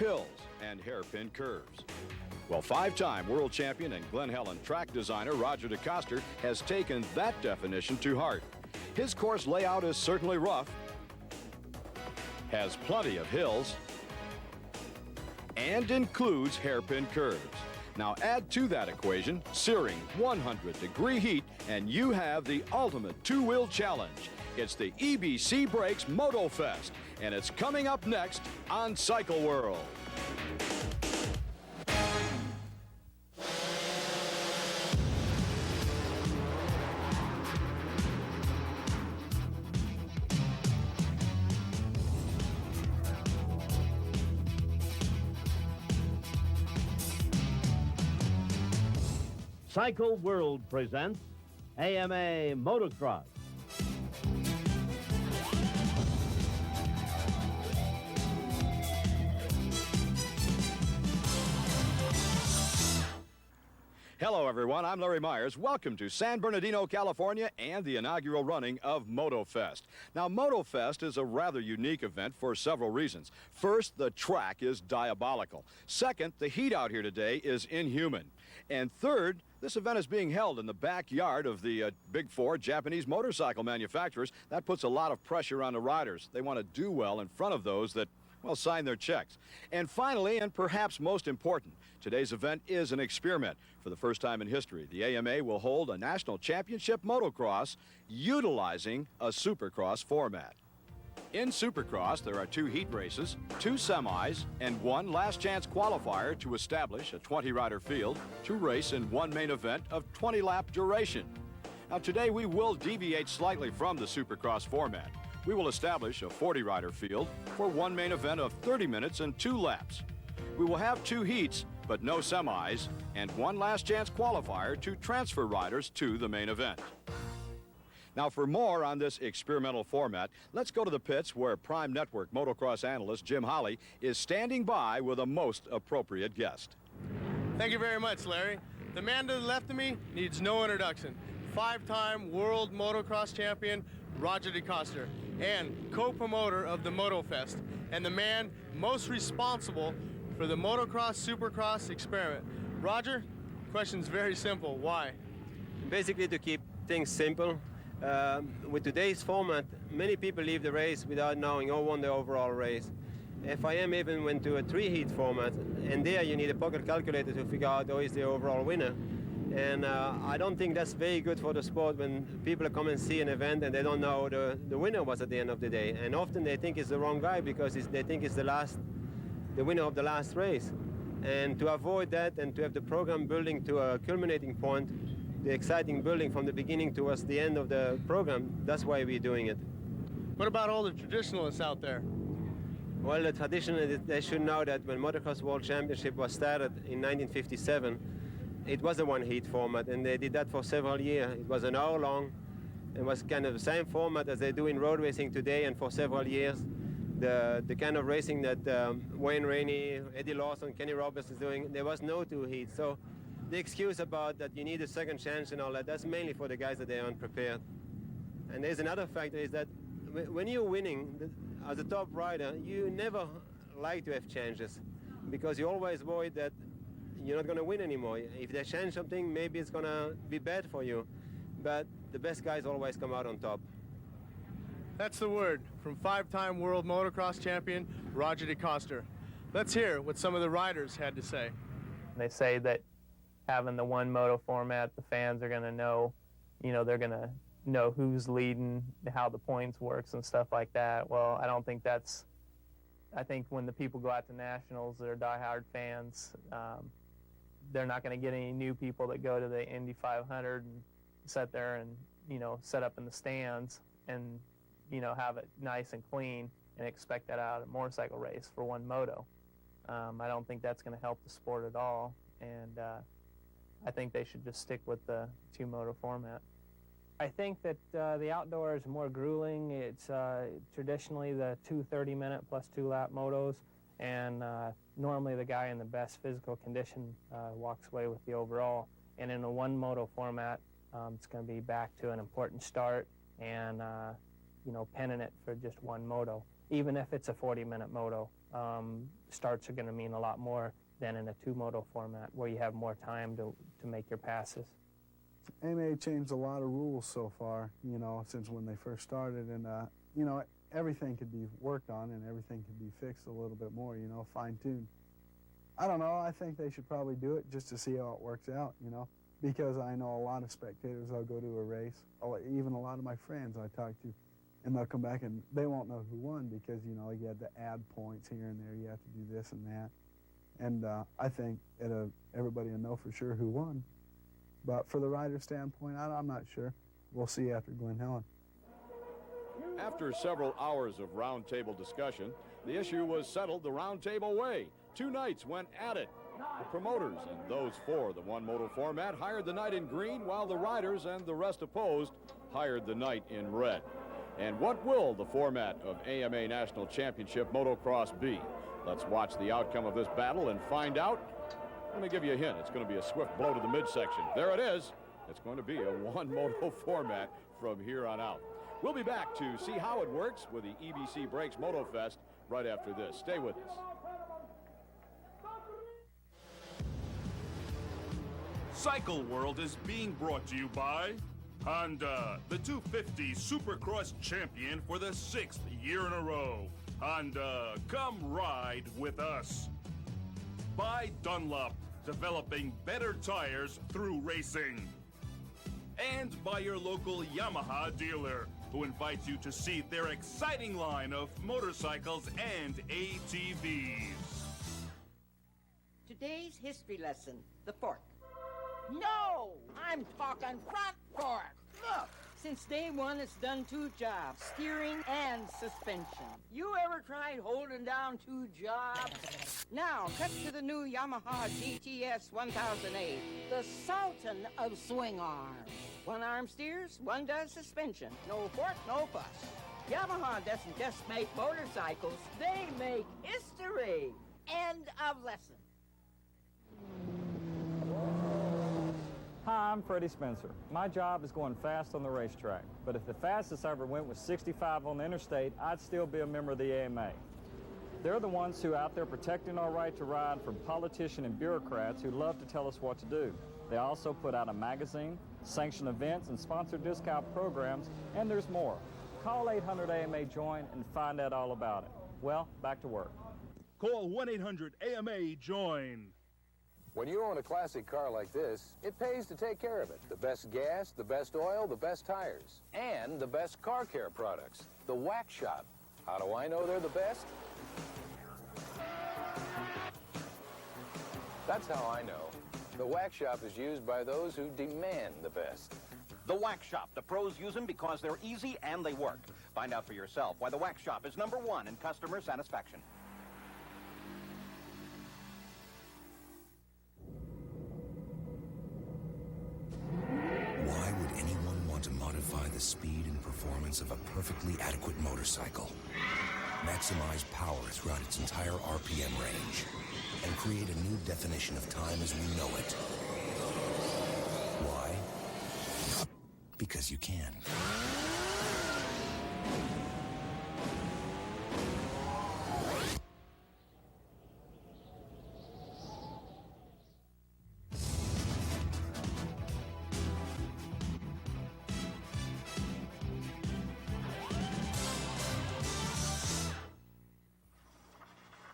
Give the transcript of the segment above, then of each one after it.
hills and hairpin curves. Well, five-time world champion and Glen Helen track designer Roger DeCoster has taken that definition to heart. His course layout is certainly rough, has plenty of hills, and includes hairpin curves. Now add to that equation searing 100-degree heat, and you have the ultimate two-wheel challenge. It's the EBC Brakes MotoFest, and it's coming up next on Cycle World. Cycle World presents AMA Motocross. Hello, everyone. I'm Larry Myers. Welcome to San Bernardino, California, and the inaugural running of MotoFest. Now, MotoFest is a rather unique event for several reasons. First, the track is diabolical. Second, the heat out here today is inhuman. And third, this event is being held in the backyard of the Big Four Japanese motorcycle manufacturers. That puts a lot of pressure on the riders. They want to do well in front of those that, well, sign their checks. And finally, and perhaps most important, today's event is an experiment. For the first time in history, the AMA will hold a national championship motocross utilizing a supercross format. In Supercross, there are 2 heat races, 2 semis, and 1 last chance qualifier to establish a 20-rider field to race in 1 main event of 20-lap duration. Now, today we will deviate slightly from the Supercross format. We will establish a 40-rider field for 1 main event of 30 minutes and 2 laps. We will have 2 heats, but no semis, and 1 last chance qualifier to transfer riders to the main event. Now, for more on this experimental format, let's go to the pits where Prime Network motocross analyst Jim Holley is standing by with a most appropriate guest. Thank you very much, Larry. The man to the left of me needs no introduction. 5-time world motocross champion Roger DeCoster, and co-promoter of the MotoFest, and the man most responsible for the motocross supercross experiment. Roger, question's very simple. Why? Basically to keep things simple. With today's format, many people leave the race without knowing who won the overall race. FIM even went to a 3-heat format, and there you need a pocket calculator to figure out who is the overall winner. And I don't think that's very good for the sport when people come and see an event and they don't know who the winner was at the end of the day. And often they think it's the wrong guy because they think it's the winner of the last race. And to avoid that and to have the program building to a culminating point, the exciting building from the beginning towards the end of the program, that's why we're doing it. What about all the traditionalists out there? Well, the traditionalists, they should know that when Motocross World Championship was started in 1957, it was a 1-heat format, and they did that for several years. It was an hour long. It was kind of the same format as they do in road racing today, and for several years, the kind of racing that Wayne Rainey, Eddie Lawson, Kenny Roberts is doing, there was no 2 heats. So the excuse about that you need a second chance and all that, that's mainly for the guys that they are unprepared. And there's another factor is that when you're winning as a top rider, you never like to have changes because you're always worried that you're not going to win anymore. If they change something, maybe it's going to be bad for you. But the best guys always come out on top. That's the word from 5-time world motocross champion Roger DeCoster. Let's hear what some of the riders had to say. They say that having the 1 moto format, the fans are going to know, they're going to know who's leading, how the points works and stuff like that. Well, I don't think that's, I think when the people go out to nationals, they're diehard fans. They're not going to get any new people that go to the Indy 500 and sit there and, set up in the stands and, have it nice and clean and expect that out of a motorcycle race for 1 moto. I don't think that's going to help the sport at all. And I think they should just stick with the 2 moto format. I think that the outdoor is more grueling. It's traditionally the 2 30-minute plus 2-lap motos, and normally the guy in the best physical condition walks away with the overall. And in a 1 moto format, it's going to be back to an important start and, penning it for just 1 moto. even if it's a 40-minute moto. Starts are going to mean a lot more than in a 2-moto format where you have more time to make your passes. AMA changed a lot of rules so far, you know, since when they first started, and, you know, everything could be worked on and everything could be fixed a little bit more, you know, fine-tuned. I don't know, I think they should probably do it just to see how it works out, you know, because I know a lot of spectators, I'll go to a race, even a lot of my friends I talk to, and they'll come back and they won't know who won because, you know, you had to add points here and there, you have to do this and that. And I think everybody will know for sure who won. But for the rider standpoint, I'm not sure. We'll see after Glen Helen. After several hours of roundtable discussion, the issue was settled the roundtable way. 2 knights went at it. The promoters and those for the 1-moto format hired the knight in green, while the riders and the rest opposed hired the knight in red. And what will the format of AMA National Championship Motocross be? Let's watch the outcome of this battle and find out. Let me give you a hint. It's going to be a swift blow to the midsection. There it is. It's going to be a 1-moto format from here on out. We'll be back to see how it works with the EBC Brakes MotoFest right after this. Stay with us. Cycle World is being brought to you by Honda, the 250 Supercross champion for the 6th year in a row. Honda, come ride with us. By Dunlop, developing better tires through racing. And by your local Yamaha dealer, who invites you to see their exciting line of motorcycles and ATVs. Today's history lesson, the fork. No! I'm talking front fork! Look! Since day one, it's done 2 jobs, steering and suspension. You ever tried holding down 2 jobs? Now, cut to the new Yamaha GTS 1008, the Sultan of swing arms. 1 arm steers, 1 does suspension. No fork, no fuss. Yamaha doesn't just make motorcycles, they make history. End of lesson. Hi, I'm Freddie Spencer. My job is going fast on the racetrack, but if the fastest I ever went was 65 on the interstate, I'd still be a member of the AMA. They're the ones who are out there protecting our right to ride from politicians and bureaucrats who love to tell us what to do. They also put out a magazine, sanction events, and sponsor discount programs, and there's more. Call 800-AMA-JOIN and find out all about it. Well, back to work. Call 1-800-AMA-JOIN. When you own a classic car like this, it pays to take care of it. The best gas, the best oil, the best tires, and the best car care products. The Wax Shop. How do I know they're the best? That's how I know. The Wax Shop is used by those who demand the best. The Wax Shop. The pros use them because they're easy and they work. Find out for yourself why the Wax Shop is #1 in customer satisfaction. Why would anyone want to modify the speed and performance of a perfectly adequate motorcycle, maximize power throughout its entire RPM range, and create a new definition of time as we know it? Why? Because you can.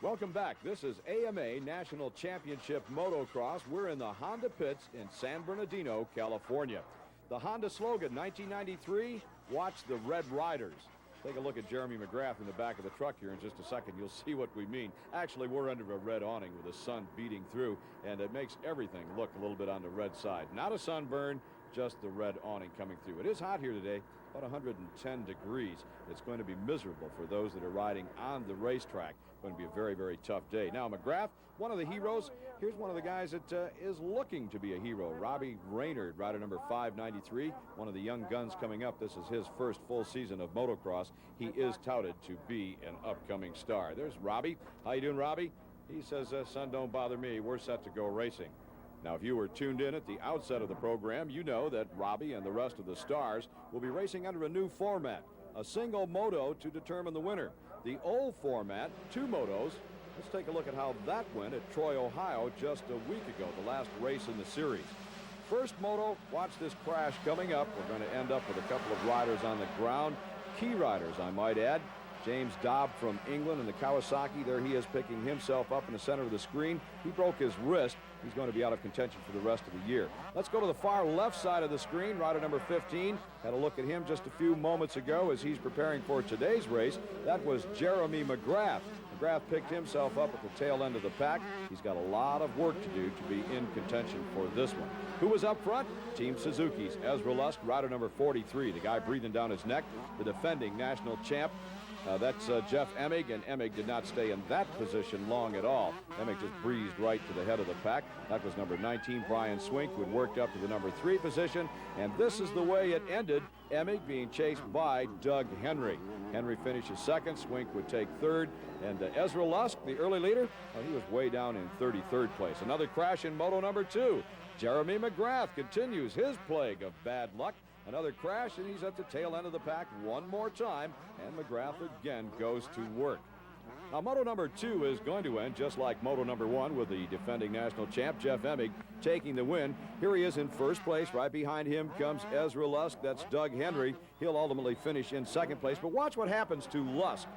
Welcome back. This is AMA National Championship Motocross. We're in the Honda pits in San Bernardino, California. The Honda slogan, 1993, watch the Red Riders. Take a look at Jeremy McGrath in the back of the truck here in just a second. You'll see what we mean. Actually, we're under a red awning with the sun beating through, and it makes everything look a little bit on the red side. Not a sunburn, just the red awning coming through. It is hot here today, about 110 degrees. It's going to be miserable for those that are riding on the racetrack. Going to be a very, very tough day. Now, McGrath, one of the heroes. Here's one of the guys that is looking to be a hero. Robbie Raynard, rider number 593, one of the young guns coming up. This is his first full season of motocross. He is touted to be an upcoming star. There's Robbie. How you doing, Robbie? He says, son, don't bother me. We're set to go racing. Now, if you were tuned in at the outset of the program, you know that Robbie and the rest of the stars will be racing under a new format, a single moto to determine the winner. The old format, 2 motos. Let's take a look at how that went at Troy, Ohio just a week ago, the last race in the series. First moto, watch this crash coming up. We're going to end up with a couple of riders on the ground. Key riders, I might add. James Dobb from England in the Kawasaki. There he is picking himself up in the center of the screen. He broke his wrist. He's going to be out of contention for the rest of the year. Let's go to the far left side of the screen. Rider number 15. Had a look at him just a few moments ago as he's preparing for today's race. That was Jeremy McGrath. McGrath picked himself up at the tail end of the pack. He's got a lot of work to do to be in contention for this one. Who was up front? Team Suzuki's Ezra Lusk, rider number 43, the guy breathing down his neck, the defending national champ. That's Jeff Emig, and Emig did not stay in that position long at all. Emig just breezed right to the head of the pack. That was number 19, Brian Swink, who had worked up to the number 3 position. And this is the way it ended, Emig being chased by Doug Henry. Henry finishes second, Swink would take third, and Ezra Lusk, the early leader, he was way down in 33rd place. Another crash in moto number 2. Jeremy McGrath continues his plague of bad luck. Another crash, and he's at the tail end of the pack one more time, and McGrath again goes to work. Now, moto number 2 is going to end just like moto number 1 with the defending national champ, Jeff Emig, taking the win. Here he is in first place. Right behind him comes Ezra Lusk. That's Doug Henry. He'll ultimately finish in second place, but watch what happens to Lusk.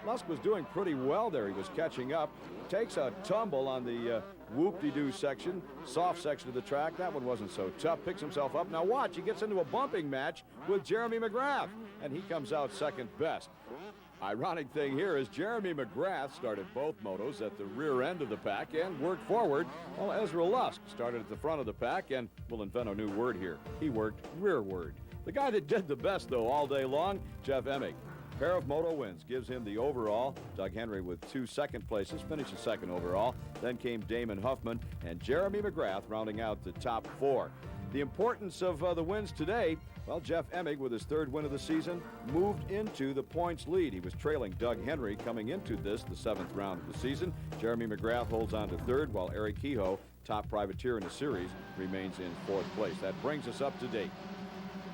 Lusk was doing pretty well there. He was catching up. Takes a tumble on the whoop-de-doo section, soft section of the track. That one wasn't so tough. Picks himself up. Now watch, he gets into a bumping match with Jeremy McGrath, and he comes out second best. Ironic thing here is Jeremy McGrath started both motos at the rear end of the pack and worked forward, while Ezra Lusk started at the front of the pack, and we'll invent a new word here. He worked rearward. The guy that did the best, though, all day long, Jeff Emig. Pair of moto wins gives him the overall. Doug Henry with 2 second places, finishes second overall. Then came Damon Huffman and Jeremy McGrath rounding out the top 4. The importance of the wins today, well, Jeff Emig with his 3rd win of the season moved into the points lead. He was trailing Doug Henry coming into this, the 7th round of the season. Jeremy McGrath holds on to 3rd, while Eric Kehoe, top privateer in the series, remains in 4th place. That brings us up to date.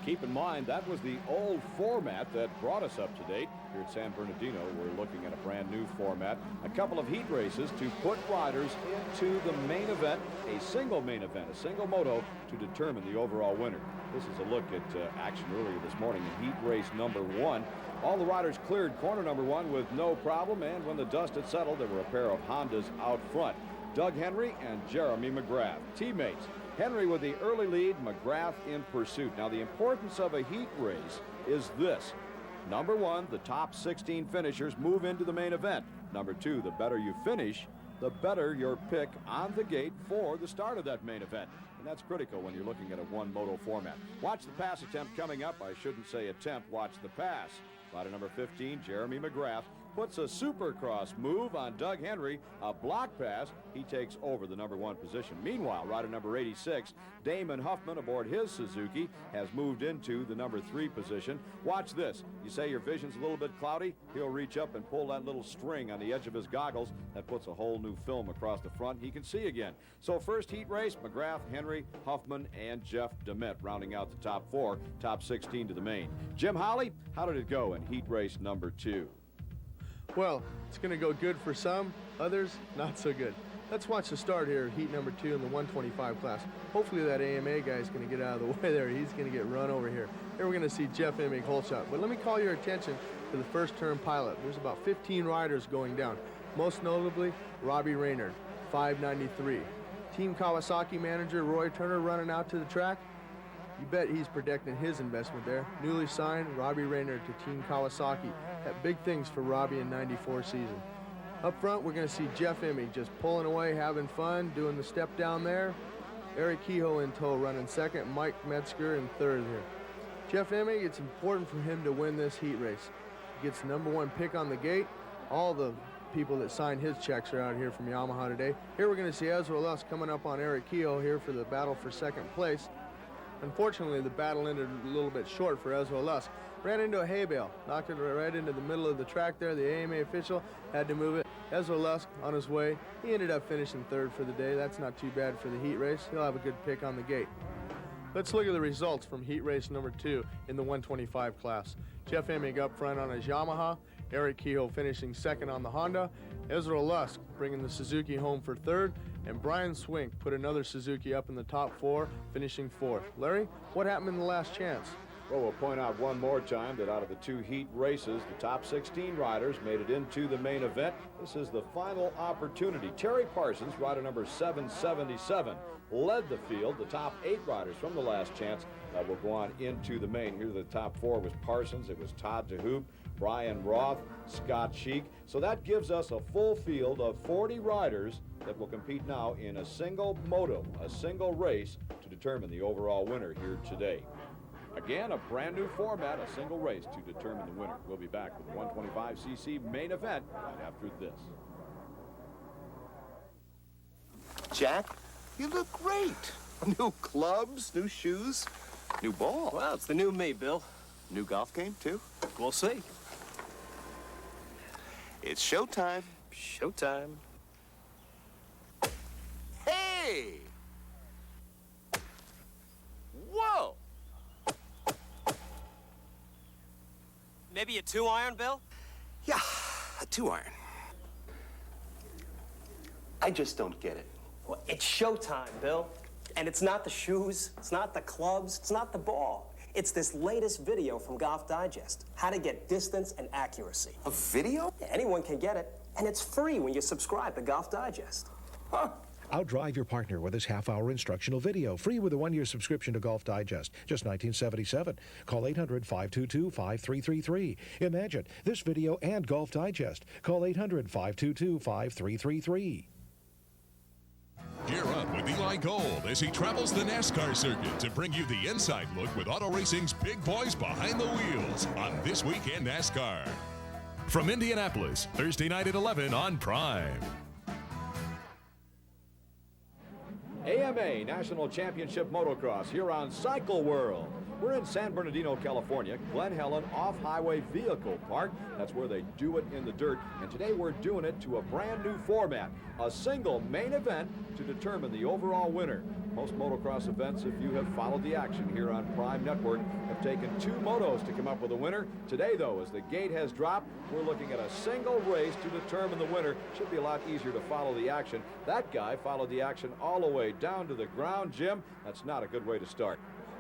Keep in mind, that was the old format that brought us up to date. Here at San Bernardino, we're looking at a brand new format. A couple of heat races to put riders into the main event, a single main event, a single moto to determine the overall winner. This is a look at action earlier this morning in heat race number 1. All the riders cleared corner number 1 with no problem, and when the dust had settled, there were a pair of Hondas out front. Doug Henry and Jeremy McGrath, teammates. Henry with the early lead, McGrath in pursuit. Now, the importance of a heat race is this. Number 1, the top 16 finishers move into the main event. Number 2, the better you finish, the better your pick on the gate for the start of that main event. And that's critical when you're looking at a one-moto format. Watch the pass attempt coming up. I shouldn't say attempt, watch the pass. Rider number 15, Jeremy McGrath, puts a supercross move on Doug Henry, a block pass. He takes over the number 1 position. Meanwhile, rider number 86, Damon Huffman, aboard his Suzuki, has moved into the number 3 position. Watch this. You say your vision's a little bit cloudy, he'll reach up and pull that little string on the edge of his goggles. That puts a whole new film across the front. He can see again. So first heat race, McGrath, Henry, Huffman, and Jeff Dement rounding out the top 4, top 16 to the main. Jim Holly, how did it go in heat race number 2? Well, it's going to go good for some, others not so good. Let's watch the start here, heat number 2 in the 125 class. Hopefully that AMA guy is going to get out of the way there. He's going to get run over here. Here we're going to see Jeff Emig whole shot. But let me call your attention to the first turn pilot. There's about 15 riders going down. Most notably, Robbie Raynard, 593. Team Kawasaki manager Roy Turner running out to the track. You bet he's protecting his investment there. Newly signed Robbie Raynard to Team Kawasaki. Got big things for Robbie in '94 season. Up front, we're going to see Jeff Emig just pulling away, having fun, doing the step down there. Eric Kehoe in tow, running second. Mike Metzger in third here. Jeff Emig, it's important for him to win this heat race. He gets the number 1 pick on the gate. All the people that signed his checks are out here from Yamaha today. Here we're going to see Ezra Lusk coming up on Eric Kehoe here for the battle for second place. Unfortunately, the battle ended a little bit short for Ezra Lusk. Ran into a hay bale, knocked it right into the middle of the track there. The AMA official had to move it. Ezra Lusk on his way. He ended up finishing 3rd for the day. That's not too bad for the heat race. He'll have a good pick on the gate. Let's look at the results from heat race number 2 in the 125 class. Jeff Emig up front on his Yamaha. Eric Kehoe finishing second on the Honda, Ezra Lusk bringing the Suzuki home for third, and Brian Swink put another Suzuki up in the top 4, finishing 4th. Larry, what happened in the last chance? Well, we'll point out one more time that out of the 2 heat races, the top 16 riders made it into the main event. This is the final opportunity. Terry Parsons, rider number 777, led the field. The top 8 riders from the last chance will go on into the main. Here the top 4 was Parsons, it was Todd DeHoop, Brian Roth, Scott Sheik. So that gives us a full field of 40 riders that will compete now in a single moto, a single race to determine the overall winner here today. Again, a brand new format, a single race to determine the winner. We'll be back with the 125cc main event right after this. Jack, you look great. New clubs, new shoes, new ball. Well, it's the new me, Bill. New golf game, too? We'll see. It's showtime. Showtime. Hey! Whoa! Maybe a 2-iron, Bill? Yeah, a 2-iron. I just don't get it. Well, it's showtime, Bill. And it's not the shoes, it's not the clubs, it's not the ball. It's this latest video from Golf Digest, how to get distance and accuracy. A video? Yeah, anyone can get it, and it's free when you subscribe to Golf Digest. Huh. Outdrive your partner with this half-hour instructional video, free with a 1-year subscription to Golf Digest, just $19.77. Call 800-522-5333. Imagine this video and Golf Digest. Call 800-522-5333. Gear up with Eli Gold as he travels the NASCAR circuit to bring you the inside look with auto racing's big boys behind the wheels on This Week in NASCAR. From Indianapolis, Thursday night at 11 on Prime. AMA National Championship Motocross here on Cycle World. We're in San Bernardino, California, Glen Helen Off-Highway Vehicle Park. That's where they do it in the dirt. And today we're doing it to a brand new format, a single main event to determine the overall winner. Most motocross events, if you have followed the action here on Prime Network, have taken 2 motos to come up with a winner. Today, though, as the gate has dropped, we're looking at a single race to determine the winner. Should be a lot easier to follow the action. That guy followed the action all the way down to the ground, Jim. That's not a good way to start.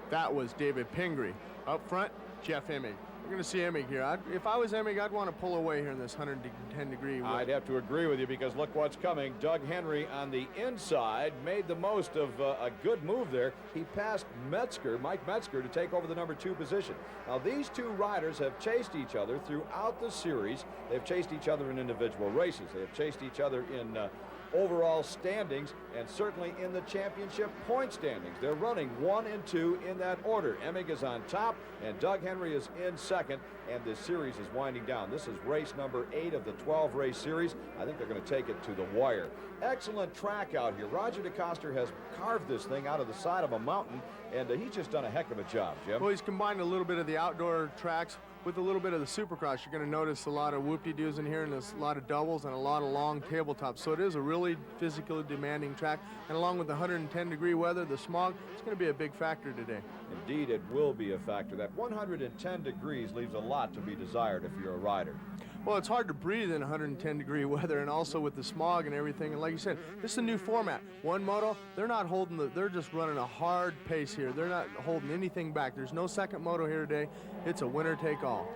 That was David Pingree. Up front, Jeff Emig. We're going to see Emig here. If I was Emig, I'd want to pull away here in this 110-degree wind. I'd have to agree with you because look what's coming. Doug Henry on the inside made the most of a good move there. He passed Metzger, Mike Metzger, to take over the number 2 position. Now, these 2 riders have chased each other throughout the series. They've chased each other in individual races. They have chased each other in overall standings and certainly in the championship point standings. They're running 1 and 2 in that order. Emig is on top and Doug Henry is in second, and this series is winding down. This is race number 8 of the 12-race series. I think they're going to take it to the wire. Excellent track out here. Roger DeCoster has carved this thing out of the side of a mountain, and he's just done a heck of a job, Jim. Well, he's combined a little bit of the outdoor tracks with a little bit of the Supercross. You're going to notice a lot of whoop-de-doos in here, and there's a lot of doubles and a lot of long tabletops. So it is a really physically demanding track, and along with the 110-degree weather, the smog, it's going to be a big factor today. Indeed, it will be a factor. That 110 degrees leaves a lot to be desired if you're a rider. Well, it's hard to breathe in 110-degree weather, and also with the smog and everything. And like you said, this is a new format. One moto, they're not holding they're just running a hard pace here. They're not holding anything back. There's no second moto here today. It's a winner take all.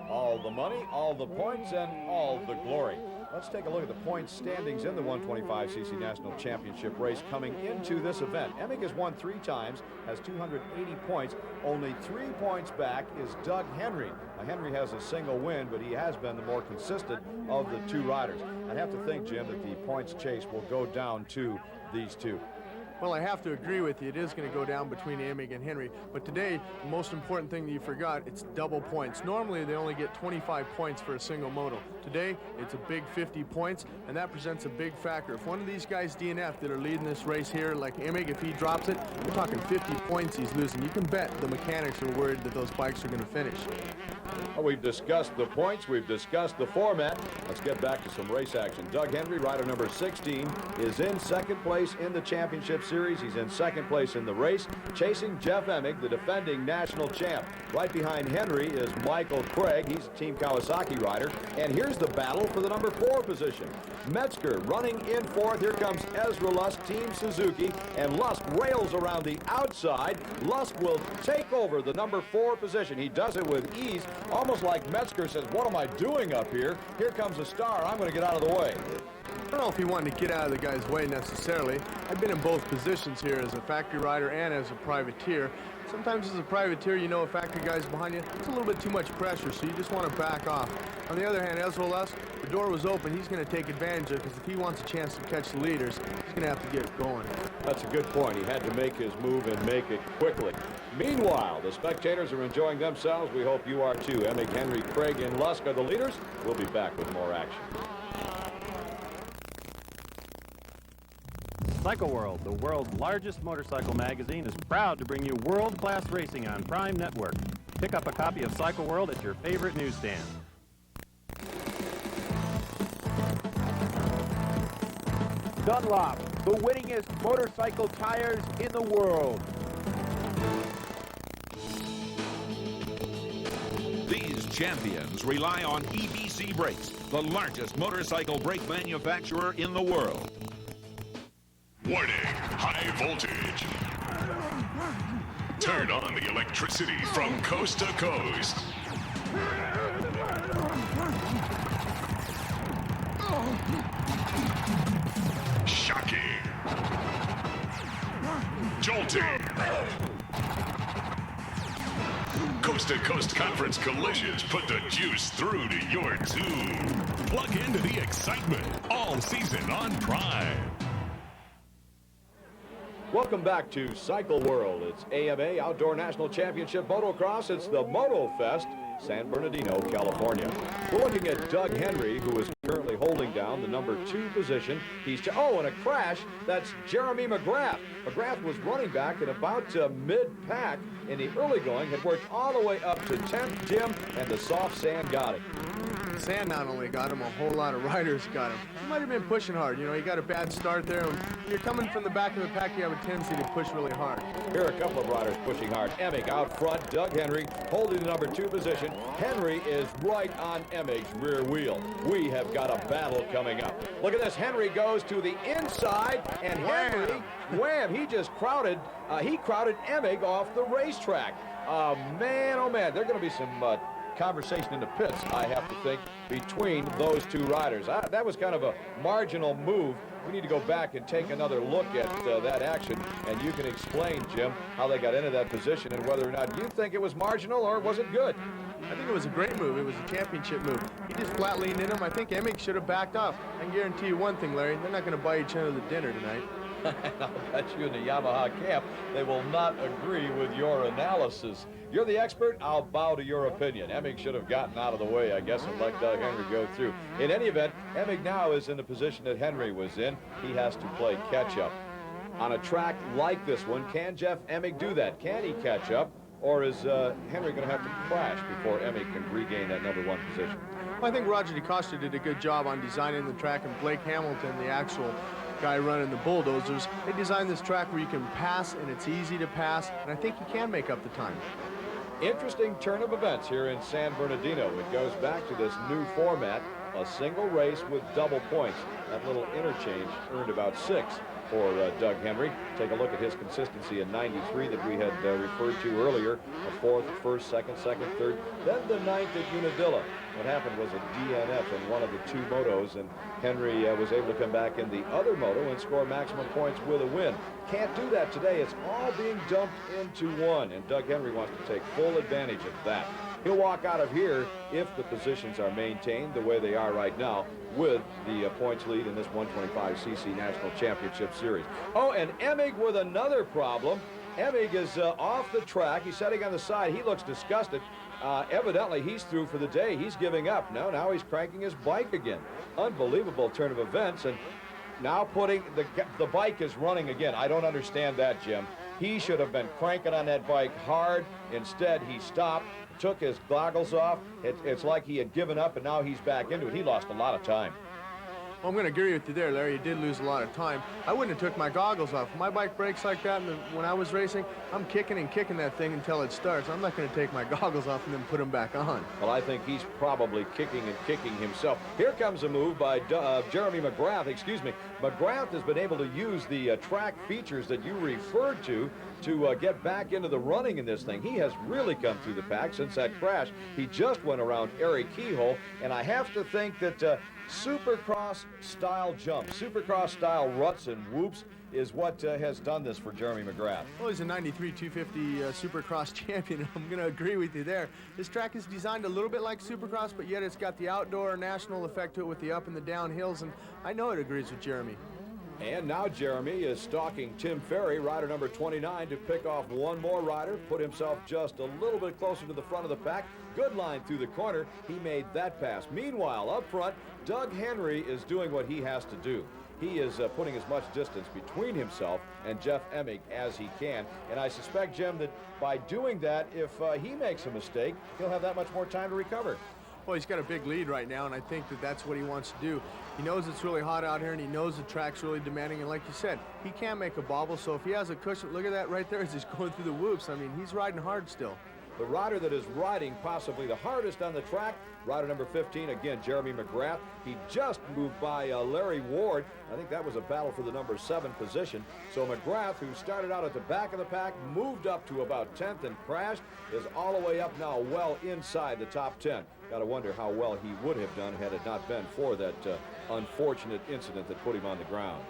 All the money, all the points, and all the glory. Let's take a look at the point standings in the 125cc National Championship race coming into this event. Emig has won 3 times, has 280 points. Only 3 points back is Doug Henry. Now, Henry has a single win, but he has been the more consistent of the 2 riders. I'd have to think, Jim, that the points chase will go down to these 2. Well, I have to agree with you. It is going to go down between Emig and Henry. But today, the most important thing that you forgot, it's double points. Normally, they only get 25 points for a single moto. Today, it's a big 50 points, and that presents a big factor. If one of these guys DNF that are leading this race here, like Emig, if he drops it, we're talking 50 points he's losing. You can bet the mechanics are worried that those bikes are going to finish. Well, we've discussed the points. We've discussed the format. Let's get back to some race action. Doug Henry, rider number 16, is in second place in the championship series. Series. He's in second place in the race, chasing Jeff Emig, the defending national champ. Right behind Henry is Michael Craig. He's a Team Kawasaki rider. And here's the battle for the number 4 position. Metzger running in fourth. Here comes Ezra Lusk, Team Suzuki. And Lusk rails around the outside. Lusk will take over the number 4 position. He does it with ease, almost like Metzger says, what am I doing up here? Here comes a star. I'm going to get out of the way. I don't know if he wanted to get out of the guy's way necessarily. I've been in both positions here as a factory rider and as a privateer. Sometimes as a privateer, you know a factory guy's behind you. It's a little bit too much pressure, so you just want to back off. On the other hand, Ezra Lusk, the door was open. He's going to take advantage of it because if he wants a chance to catch the leaders, he's going to have to get going. That's a good point. He had to make his move and make it quickly. Meanwhile, the spectators are enjoying themselves. We hope you are too. Emig, Henry, Craig, and Lusk are the leaders. We'll be back with more action. Cycle World, the world's largest motorcycle magazine, is proud to bring you world-class racing on Prime Network. Pick up a copy of Cycle World at your favorite newsstand. Dunlop, the winningest motorcycle tires in the world. These champions rely on EBC brakes, the largest motorcycle brake manufacturer in the world. Warning, high voltage. Turn on the electricity from coast to coast. Shocking. Jolting. Coast-to-coast conference collisions put the juice through to your tune. Plug into the excitement all season on Prime. Welcome back to Cycle World. It's AMA Outdoor National Championship Motocross. It's the MotoFest, San Bernardino, California. We're looking at Doug Henry, who is currently holding down the number 2 position. Oh, and a crash. That's Jeremy McGrath. McGrath was running back at about mid-pack in the early going, had worked all the way up to 10th, Jim, and the soft sand got him. The sand not only got him, a whole lot of riders got him. He might have been pushing hard. You know, he got a bad start there. When you're coming from the back of the pack, you have a tendency to push really hard. Here are a couple of riders pushing hard. Emig out front, Doug Henry holding the number 2 position. Henry is right on Emig's rear wheel. We have got a battle coming up. Look at this. Henry goes to the inside, and Henry, wham, he just crowded Emig off the racetrack. Man, oh man, there are going to be some conversation in the pits, I have to think, between those 2 riders. That was kind of a marginal move. We need to go back and take another look at that action, and you can explain, Jim, how they got into that position and whether or not you think it was marginal or was it good. I think it was a great move. It was a championship move. He just flat leaned in him. I think Emig should have backed off. I can guarantee you one thing, Larry, they're not going to buy each other the dinner tonight. I'll bet you in the Yamaha camp, they will not agree with your analysis. You're the expert. I'll bow to your opinion. Emig should have gotten out of the way, I guess, and let Doug Henry go through. In any event, Emig now is in the position that Henry was in. He has to play catch-up. On a track like this one, can Jeff Emig do that? Can he catch up? Or is Henry going to have to crash before Emig can regain that number 1 position? Well, I think Roger DeCosta did a good job on designing the track, and Blake Hamilton, the actual guy running the bulldozers, they designed this track where you can pass and it's easy to pass, and I think you can make up the time. Interesting turn of events here in San Bernardino. It goes back to this new format, a single race with double points. That little interchange earned about 6 for Doug Henry. Take a look at his consistency in 93 that we had referred to earlier. A 4th, 1st, 2nd, 2nd, 3rd, then the 9th at Unadilla. What happened was a DNF in one of the 2 motos, and Henry was able to come back in the other moto and score maximum points with a win. Can't do that today. It's all being dumped into one, and Doug Henry wants to take full advantage of that. He'll walk out of here if the positions are maintained the way they are right now with the points lead in this 125cc National Championship Series. Oh, and Emig with another problem. Emig is off the track. He's sitting on the side. He looks disgusted. Evidently, he's through for the day. He's giving up. Now he's cranking his bike again. Unbelievable turn of events, and now putting the bike is running again. I don't understand that, Jim. He should have been cranking on that bike hard. Instead, he stopped, took his goggles off. It's like he had given up, and now he's back into it. He lost a lot of time. Well, I'm going to agree with you there, Larry. You did lose a lot of time. I wouldn't have took my goggles off. If my bike breaks like that when I was racing, I'm kicking and kicking that thing until it starts. I'm not going to take my goggles off and then put them back on. Well, I think he's probably kicking and kicking himself. Here comes a move by Jeremy McGrath. Excuse me. McGrath has been able to use the track features that you referred to get back into the running in this thing. He has really come through the pack since that crash. He just went around Kehoe, and I have to think that Supercross-style jumps, Supercross-style ruts and whoops is what has done this for Jeremy McGrath. Well, he's a 93 250 Supercross champion, and I'm going to agree with you there. This track is designed a little bit like Supercross, but yet it's got the outdoor national effect to it with the up and the down hills, and I know it agrees with Jeremy. And now Jeremy is stalking Tim Ferry, rider number 29, to pick off one more rider, put himself just a little bit closer to the front of the pack. Good line through the corner. He made that pass. Meanwhile, up front, Doug Henry is doing what he has to do. He is putting as much distance between himself and Jeff Emig as he can. And I suspect, Jim, that by doing that, if he makes a mistake, he'll have that much more time to recover. Well, he's got a big lead right now, and I think that that's what he wants to do. He knows it's really hot out here, and he knows the track's really demanding, and like you said, he can't make a bobble, so if he has a cushion, look at that right there as he's going through the whoops. I mean, he's riding hard still. The rider that is riding possibly the hardest on the track, rider number 15, again, Jeremy McGrath. He just moved by Larry Ward. I think that was a battle for the number 7 position. So McGrath, who started out at the back of the pack, moved up to about 10th and crashed, is all the way up now well inside the top 10. Got to wonder how well he would have done had it not been for that unfortunate incident that put him on the ground.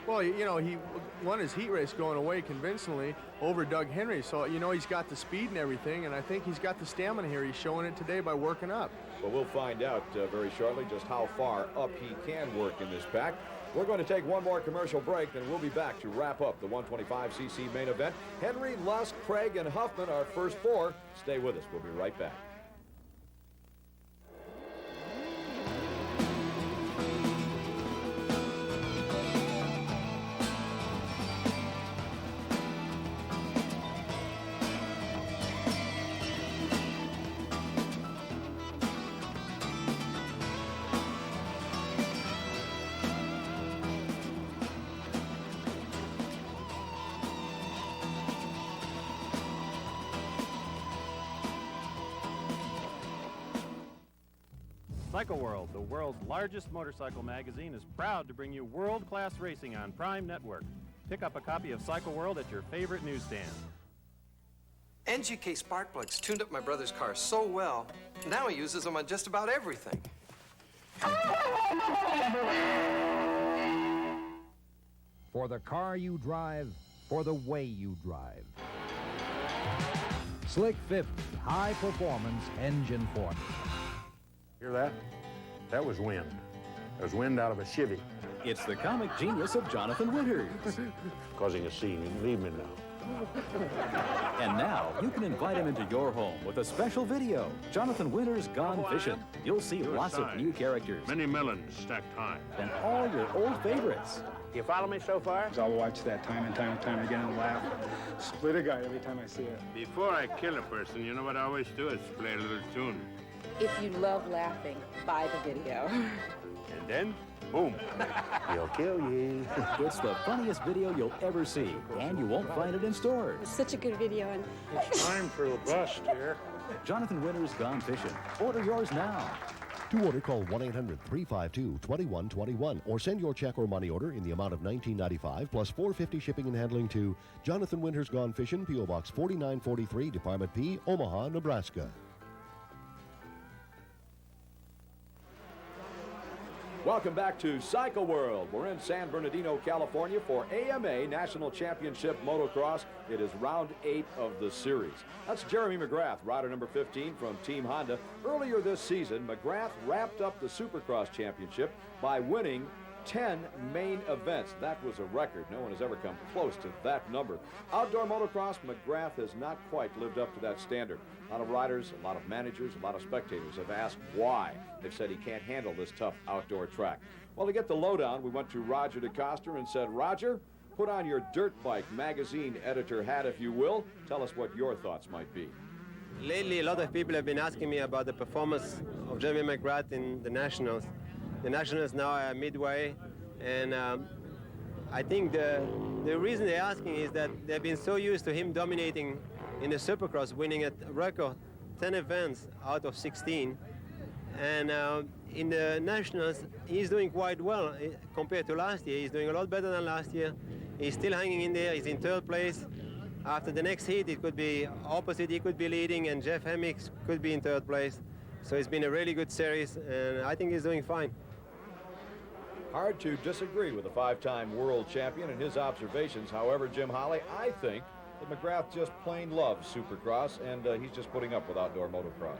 Well, you know, he won his heat race going away convincingly over Doug Henry. So, you know, he's got the speed and everything, and I think he's got the stamina here. He's showing it today by working up. Well, we'll find out very shortly just how far up he can work in this pack. We're going to take one more commercial break, then we'll be back to wrap up the 125cc main event. Henry, Lusk, Craig, and Huffman, our first 4. Stay with us. We'll be right back. Cycle World, the world's largest motorcycle magazine, is proud to bring you world-class racing on Prime Network. Pick up a copy of Cycle World at your favorite newsstand. NGK spark plugs tuned up my brother's car so well, now he uses them on just about everything. For the car you drive, for the way you drive. Slick 50 high performance engine formula. Hear that? That was wind. That was wind out of a Chevy. It's the comic genius of Jonathan Winters. Causing a scene. Leave me now. And now, you can invite him into your home with a special video. Jonathan Winters Gone Fishing. You'll see lots of new characters. Many melons stacked high. And all your old favorites. You follow me so far? I'll watch that time and time again and laugh. Split a guy every time I see it. Before I kill a person, you know what I always do is play a little tune. If you love laughing, buy the video. And then, boom, he'll kill you. It's the funniest video you'll ever see, and you won't find it in stores. It's such a good video. And it's time for a bust here. Jonathan Winters Gone Fishing. Order yours now. To order, call 1-800-352-2121 or send your check or money order in the amount of $19.95 plus $4.50 shipping and handling to Jonathan Winters Gone Fishing, P.O. Box 4943, Department P, Omaha, Nebraska. Welcome back to Cycle World. We're in San Bernardino, California for AMA National Championship Motocross. It is round 8 of the series. That's Jeremy McGrath, rider number 15 from Team Honda. Earlier this season, McGrath wrapped up the Supercross Championship by winning 10 main events. That was a record. No one has ever come close to that number. Outdoor motocross, McGrath has not quite lived up to that standard. A lot of riders, a lot of managers, a lot of spectators have asked why. They've said he can't handle this tough outdoor track. Well, to get the lowdown, we went to Roger DeCoster and said, Roger, put on your dirt bike magazine editor hat, if you will. Tell us what your thoughts might be. Lately, a lot of people have been asking me about the performance of Jeremy McGrath in the Nationals. The Nationals now are midway, and I think the reason they're asking is that they've been so used to him dominating in the Supercross, winning at record 10 events out of 16. And in the Nationals, he's doing quite well compared to last year. He's doing a lot better than last year. He's still hanging in there. He's in 3rd place. After the next heat, it could be opposite. He could be leading, and Jeff Emig could be in 3rd place. So it's been a really good series, and I think he's doing fine. Hard to disagree with the 5-time world champion and his observations. However, Jim Holley, I think that McGrath just plain loves Supercross, and he's just putting up with outdoor motocross.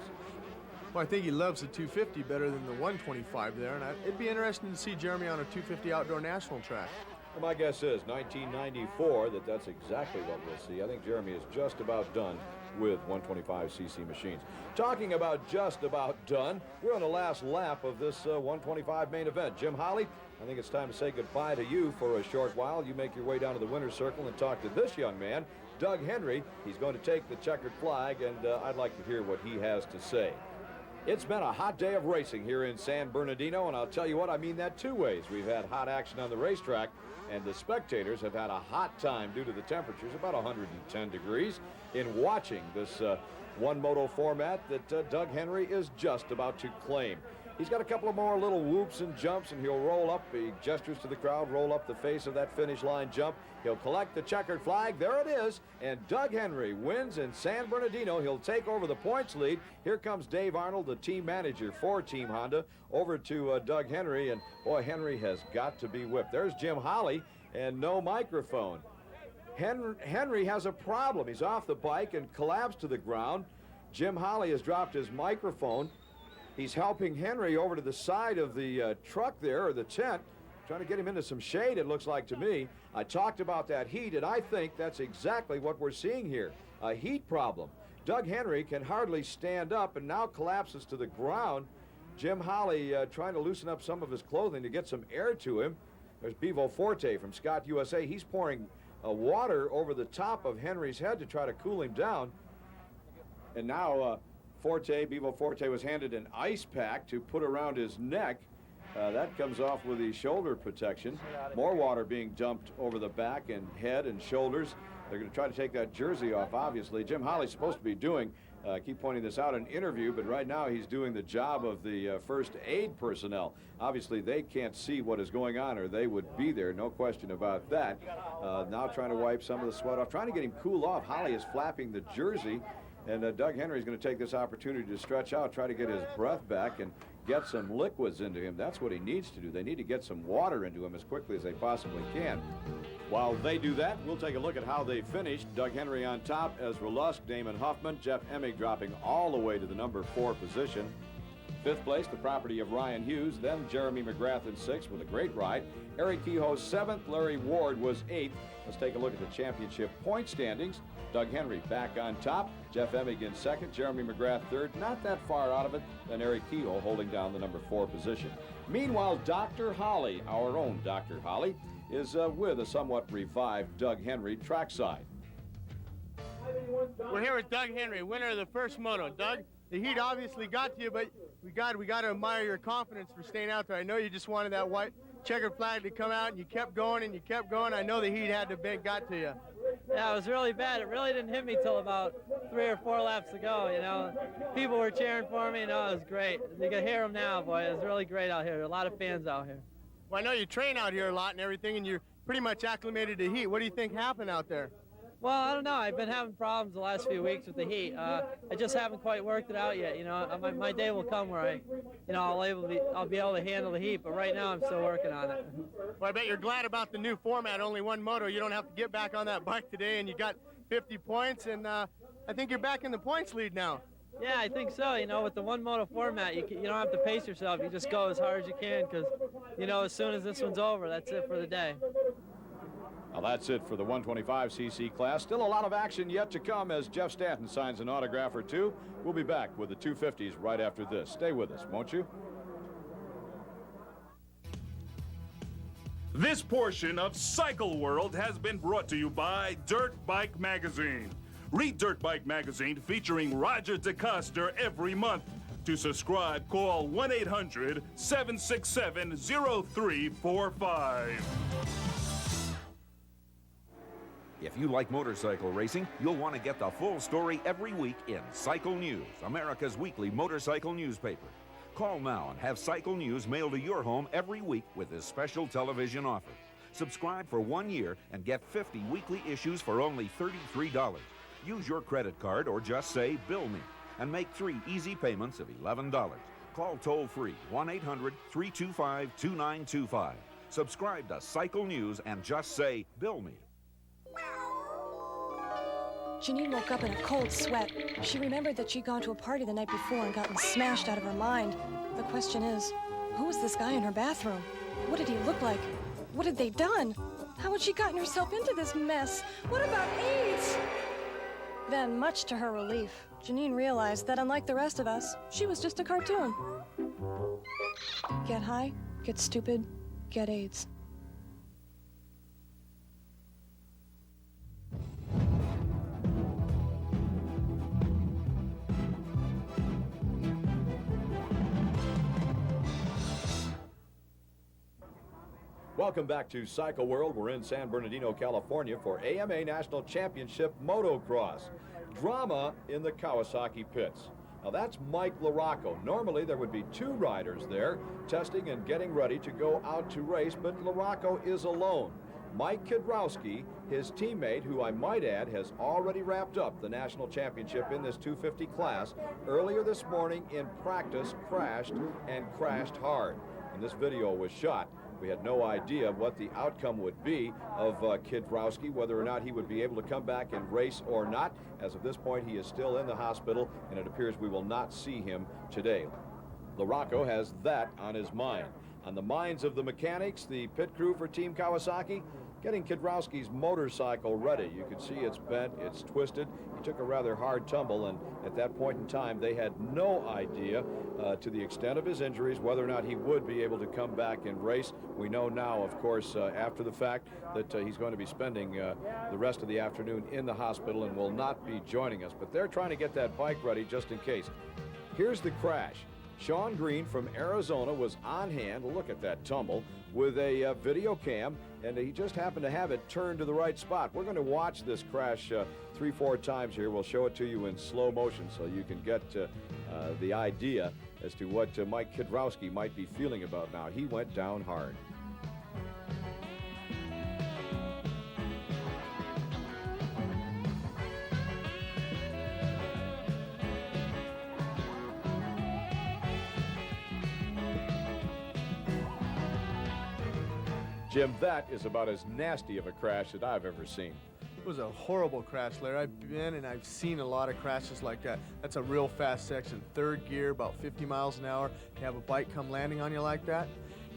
Well, I think he loves the 250 better than the 125 there, and it'd be interesting to see Jeremy on a 250 outdoor national track. Well, my guess is 1994 that's exactly what we'll see. I think Jeremy is just about done with 125cc machines. Talking about just about done, we're on the last lap of this 125 main event. Jim Holley, I think it's time to say goodbye to you for a short while. You make your way down to the winner's circle and talk to this young man, Doug Henry. He's going to take the checkered flag, and I'd like to hear what he has to say. It's been a hot day of racing here in San Bernardino, and I'll tell you what, I mean that two ways. We've had hot action on the racetrack, and the spectators have had a hot time due to the temperatures, about 110 degrees, in watching this one moto format that Doug Henry is just about to claim. He's got a couple of more little whoops and jumps, and he'll roll up. He gestures to the crowd, roll up the face of that finish line jump. He'll collect the checkered flag. There it is. And Doug Henry wins in San Bernardino. He'll take over the points lead. Here comes Dave Arnold, the team manager for Team Honda, over to Doug Henry. And, boy, Henry has got to be whipped. There's Jim Holley, and no microphone. Henry has a problem. He's off the bike and collapsed to the ground. Jim Holley has dropped his microphone. He's helping Henry over to the side of the truck there, or the tent, trying to get him into some shade, it looks like to me. I talked about that heat, and I think that's exactly what we're seeing here, a heat problem. Doug Henry can hardly stand up and now collapses to the ground. Jim Holley trying to loosen up some of his clothing to get some air to him. There's Bevo Forte from Scott USA. He's pouring water over the top of Henry's head to try to cool him down. And now Bevo Forte was handed an ice pack to put around his neck. That comes off with the shoulder protection. More water being dumped over the back and head and shoulders. They're going to try to take that jersey off, obviously. Jim Holley's supposed to be doing, keep pointing this out, an interview, but right now he's doing the job of the first aid personnel. Obviously, they can't see what is going on, or they would be there, no question about that. Now trying to wipe some of the sweat off, trying to get him cool off. Holley is flapping the jersey. And Doug Henry is going to take this opportunity to stretch out, try to get his breath back and get some liquids into him. That's what he needs to do. They need to get some water into him as quickly as they possibly can. While they do that, we'll take a look at how they finished. Doug Henry on top, Ezra Lusk, Damon Huffman, Jeff Emig dropping all the way to the number 4 position. 5th place, the property of Ryan Hughes, then Jeremy McGrath in 6th with a great ride. Eric Kehoe 7th, Larry Ward was 8th. Let's take a look at the championship point standings. Doug Henry back on top, Jeff Emig in 2nd, Jeremy McGrath 3rd, not that far out of it, then Eric Kehoe holding down the number 4 position. Meanwhile, Dr. Holley, our own Dr. Holley, is with a somewhat revived Doug Henry trackside. We're here with Doug Henry, winner of the first moto. Doug, the heat obviously got to you, but we got to admire your confidence for staying out there. I know you just wanted that white checkered flag to come out, and you kept going and you kept going. I know the heat had to be got to you. Yeah, it was really bad. It really didn't hit me till about 3 or 4 laps to go, you know. People were cheering for me, you know, it was great. You can hear them now, boy. It was really great out here. There are a lot of fans out here. Well, I know you train out here a lot and everything, and you're pretty much acclimated to heat. What do you think happened out there? Well, I don't know. I've been having problems the last few weeks with the heat. I just haven't quite worked it out yet. You know, my day will come where I'll be able to handle the heat. But right now, I'm still working on it. Well, I bet you're glad about the new format. Only one moto. You don't have to get back on that bike today, and you got 50 points. And I think you're back in the points lead now. Yeah, I think so. You know, with the one moto format, you don't have to pace yourself. You just go as hard as you can, because you know, as soon as this one's over, that's it for the day. Well, that's it for the 125cc class. Still a lot of action yet to come as Jeff Stanton signs an autograph or two. We'll be back with the 250s right after this. Stay with us, won't you? This portion of Cycle World has been brought to you by Dirt Bike Magazine. Read Dirt Bike Magazine featuring Roger DeCoster every month. To subscribe, call 1-800-767-0345. If you like motorcycle racing, you'll want to get the full story every week in Cycle News, America's weekly motorcycle newspaper. Call now and have Cycle News mailed to your home every week with this special television offer. Subscribe for 1 year and get 50 weekly issues for only $33. Use your credit card or just say, "Bill me," and make 3 easy payments of $11. Call toll-free 1-800-325-2925. Subscribe to Cycle News and just say, "Bill me." Janine woke up in a cold sweat. She remembered that she'd gone to a party the night before and gotten smashed out of her mind. The question is, who was this guy in her bathroom? What did he look like? What had they done? How had she gotten herself into this mess? What about AIDS? Then, much to her relief, Janine realized that unlike the rest of us, she was just a cartoon. Get high, get stupid, get AIDS. Welcome back to Cycle World. We're in San Bernardino, California for AMA National Championship Motocross. Drama in the Kawasaki pits. Now that's Mike LaRocco. Normally there would be 2 riders there testing and getting ready to go out to race, but LaRocco is alone. Mike Kiedrowski, his teammate, who I might add has already wrapped up the national championship in this 250 class, earlier this morning in practice crashed and crashed hard. And this video was shot. We had no idea what the outcome would be of Kiedrowski, whether or not he would be able to come back and race or not. As of this point, he is still in the hospital, and it appears we will not see him today. LaRocco has that on his mind. On the minds of the mechanics, the pit crew for Team Kawasaki, getting Kiedrowski's motorcycle ready. You can see it's bent, it's twisted. He took a rather hard tumble, and at that point in time, they had no idea to the extent of his injuries whether or not he would be able to come back and race. We know now, of course, after the fact, that he's going to be spending the rest of the afternoon in the hospital and will not be joining us. But they're trying to get that bike ready just in case. Here's the crash. Sean Green from Arizona was on hand, look at that tumble, with a video cam, and he just happened to have it turned to the right spot. We're going to watch this crash 3-4 times here. We'll show it to you in slow motion so you can get the idea as to what Mike Kiedrowski might be feeling about now. He went down hard. Jim, that is about as nasty of a crash that I've ever seen. It was a horrible crash, Larry. I've been and I've seen a lot of crashes like that. That's a real fast section, 3rd gear, about 50 miles an hour. To have a bike come landing on you like that.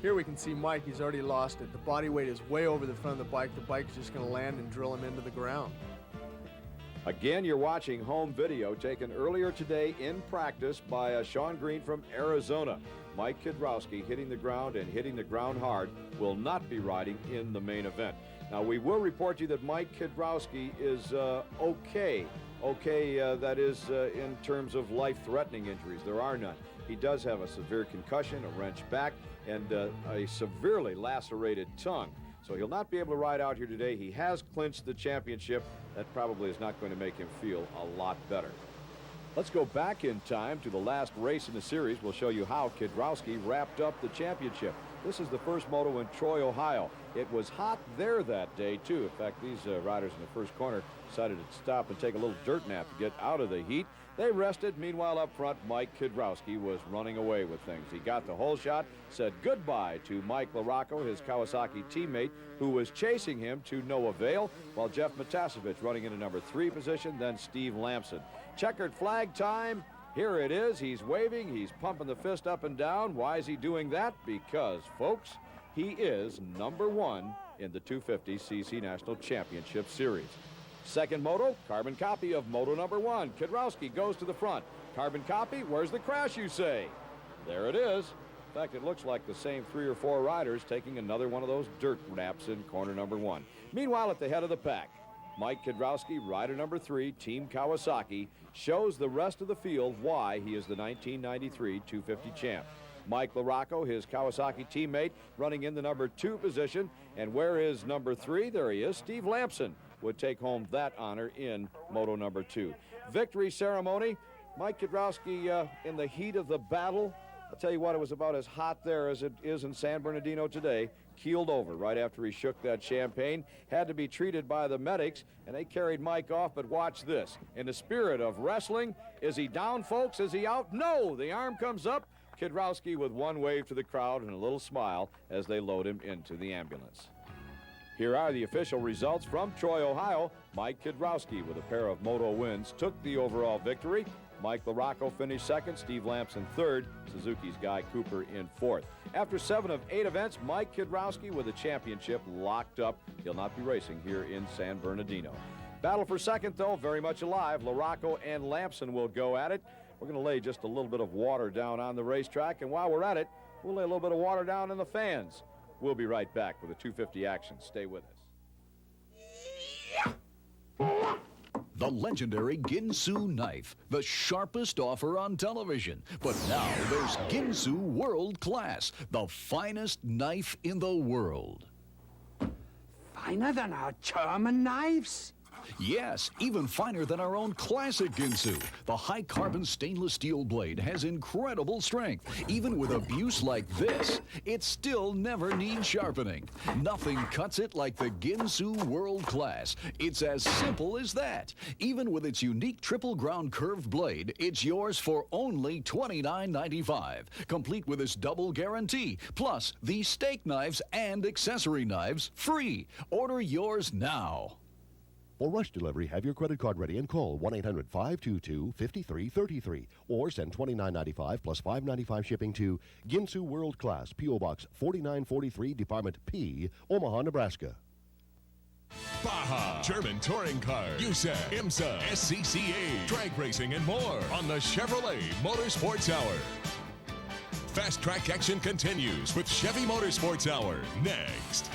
Here we can see Mike, he's already lost it. The body weight is way over the front of the bike. The bike's just gonna land and drill him into the ground. Again, you're watching home video taken earlier today in practice by Sean Green from Arizona. Mike Kiedrowski hitting the ground and hitting the ground hard will not be riding in the main event. Now, we will report to you that Mike Kiedrowski is okay. That is in terms of life-threatening injuries. There are none. He does have a severe concussion, a wrenched back, and a severely lacerated tongue. So he'll not be able to ride out here today. He has clinched the championship. That probably is not going to make him feel a lot better. Let's go back in time to the last race in the series. We'll show you how Kiedrowski wrapped up the championship. This is the first moto in Troy, Ohio. It was hot there that day, too. In fact, these riders in the first corner decided to stop and take a little dirt nap to get out of the heat. They rested. Meanwhile, up front, Mike Kiedrowski was running away with things. He got the whole shot, said goodbye to Mike LaRocco, his Kawasaki teammate, who was chasing him to no avail, while Jeff Matasevich running into number 3 position, then Steve Lamson. Checkered flag time. Here it is. He's waving. He's pumping the fist up and down. Why is he doing that? Because, folks, he is number 1 in the 250cc National Championship Series. Second moto, carbon copy of moto number 1. Kiedrowski goes to the front. Carbon copy, where's the crash, you say? There it is. In fact, it looks like the same 3 or 4 riders taking another one of those dirt naps in corner number 1. Meanwhile, at the head of the pack, Mike Kiedrowski, rider number 3, Team Kawasaki, shows the rest of the field why he is the 1993 250 champ. Mike LaRocco, his Kawasaki teammate, running in the number 2 position. And where is number 3? There he is. Steve Lamson would take home that honor in Moto number 2. Victory ceremony. Mike Kiedrowski in the heat of the battle. I'll tell you what, it was about as hot there as it is in San Bernardino today. Keeled over right after he shook that champagne. Had to be treated by the medics, and they carried Mike off. But watch this. In the spirit of wrestling, is he down, folks? Is he out? No, the arm comes up. Kiedrowski with one wave to the crowd and a little smile as they load him into the ambulance. Here are the official results from Troy, Ohio. Mike Kiedrowski, with a pair of Moto wins, took the overall victory. Mike LaRocco finished second, Steve Lamson third, Suzuki's Guy Cooper in fourth. After 7 of 8 events, Mike Kiedrowski with the championship locked up. He'll not be racing here in San Bernardino. Battle for second, though, very much alive. LaRocco and Lamson will go at it. We're going to lay just a little bit of water down on the racetrack, and while we're at it, we'll lay a little bit of water down in the fans. We'll be right back with the 250 action. Stay with us. The legendary Ginsu knife, the sharpest offer on television. But now there's Ginsu World Class, the finest knife in the world. Finer than our German knives? Yes, even finer than our own classic Ginsu. The high-carbon stainless steel blade has incredible strength. Even with abuse like this, it still never needs sharpening. Nothing cuts it like the Ginsu World Class. It's as simple as that. Even with its unique triple ground curved blade, it's yours for only $29.95. Complete with its double guarantee, plus these steak knives and accessory knives free. Order yours now. For rush delivery, have your credit card ready and call 1-800-522-5333 or send $29.95 plus $5.95 shipping to Ginsu World Class, P.O. Box 4943, Department P, Omaha, Nebraska. Baja, German touring cars, USAC, IMSA, SCCA, drag racing, and more on the Chevrolet Motorsports Hour. Fast track action continues with Chevy Motorsports Hour next.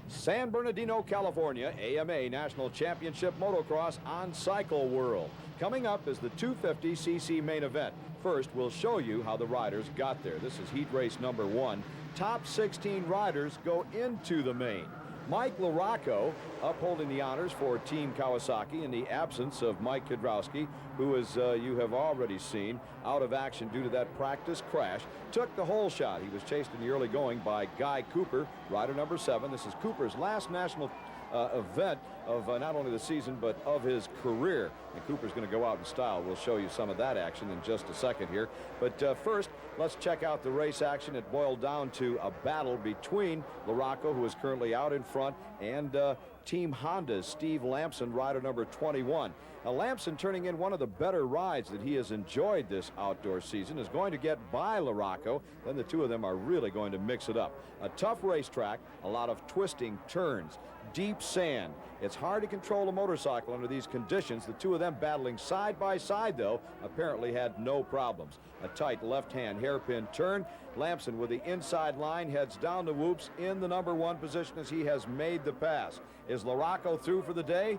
San Bernardino, California, AMA National Championship Motocross on Cycle World. Coming up is the 250cc main event. First, we'll show you how the riders got there. This is heat race number 1. Top 16 riders go into the main. Mike LaRocco upholding the honors for Team Kawasaki in the absence of Mike Kiedrowski, who, as you have already seen, out of action due to that practice crash, took the hole shot. He was chased in the early going by Guy Cooper, rider number 7. This is Cooper's last national event of not only the season but of his career, and Cooper's going to go out in style. We'll show you some of that action in just a second here, but first let's check out the race action. It boiled down to a battle between LaRocco, who is currently out in front, and Team Honda's Steve Lamson, rider number 21. Now, Lamson, turning in one of the better rides that he has enjoyed this outdoor season, is going to get by LaRocco. Then the two of them are really going to mix it up. A tough racetrack, a lot of twisting turns, deep sand. It's hard to control a motorcycle under these conditions. The two of them battling side by side, though, apparently had no problems. A tight left-hand hairpin turn. Lamson, with the inside line, heads down the whoops in the number 1 position as he has made the pass. Is LaRocco through for the day?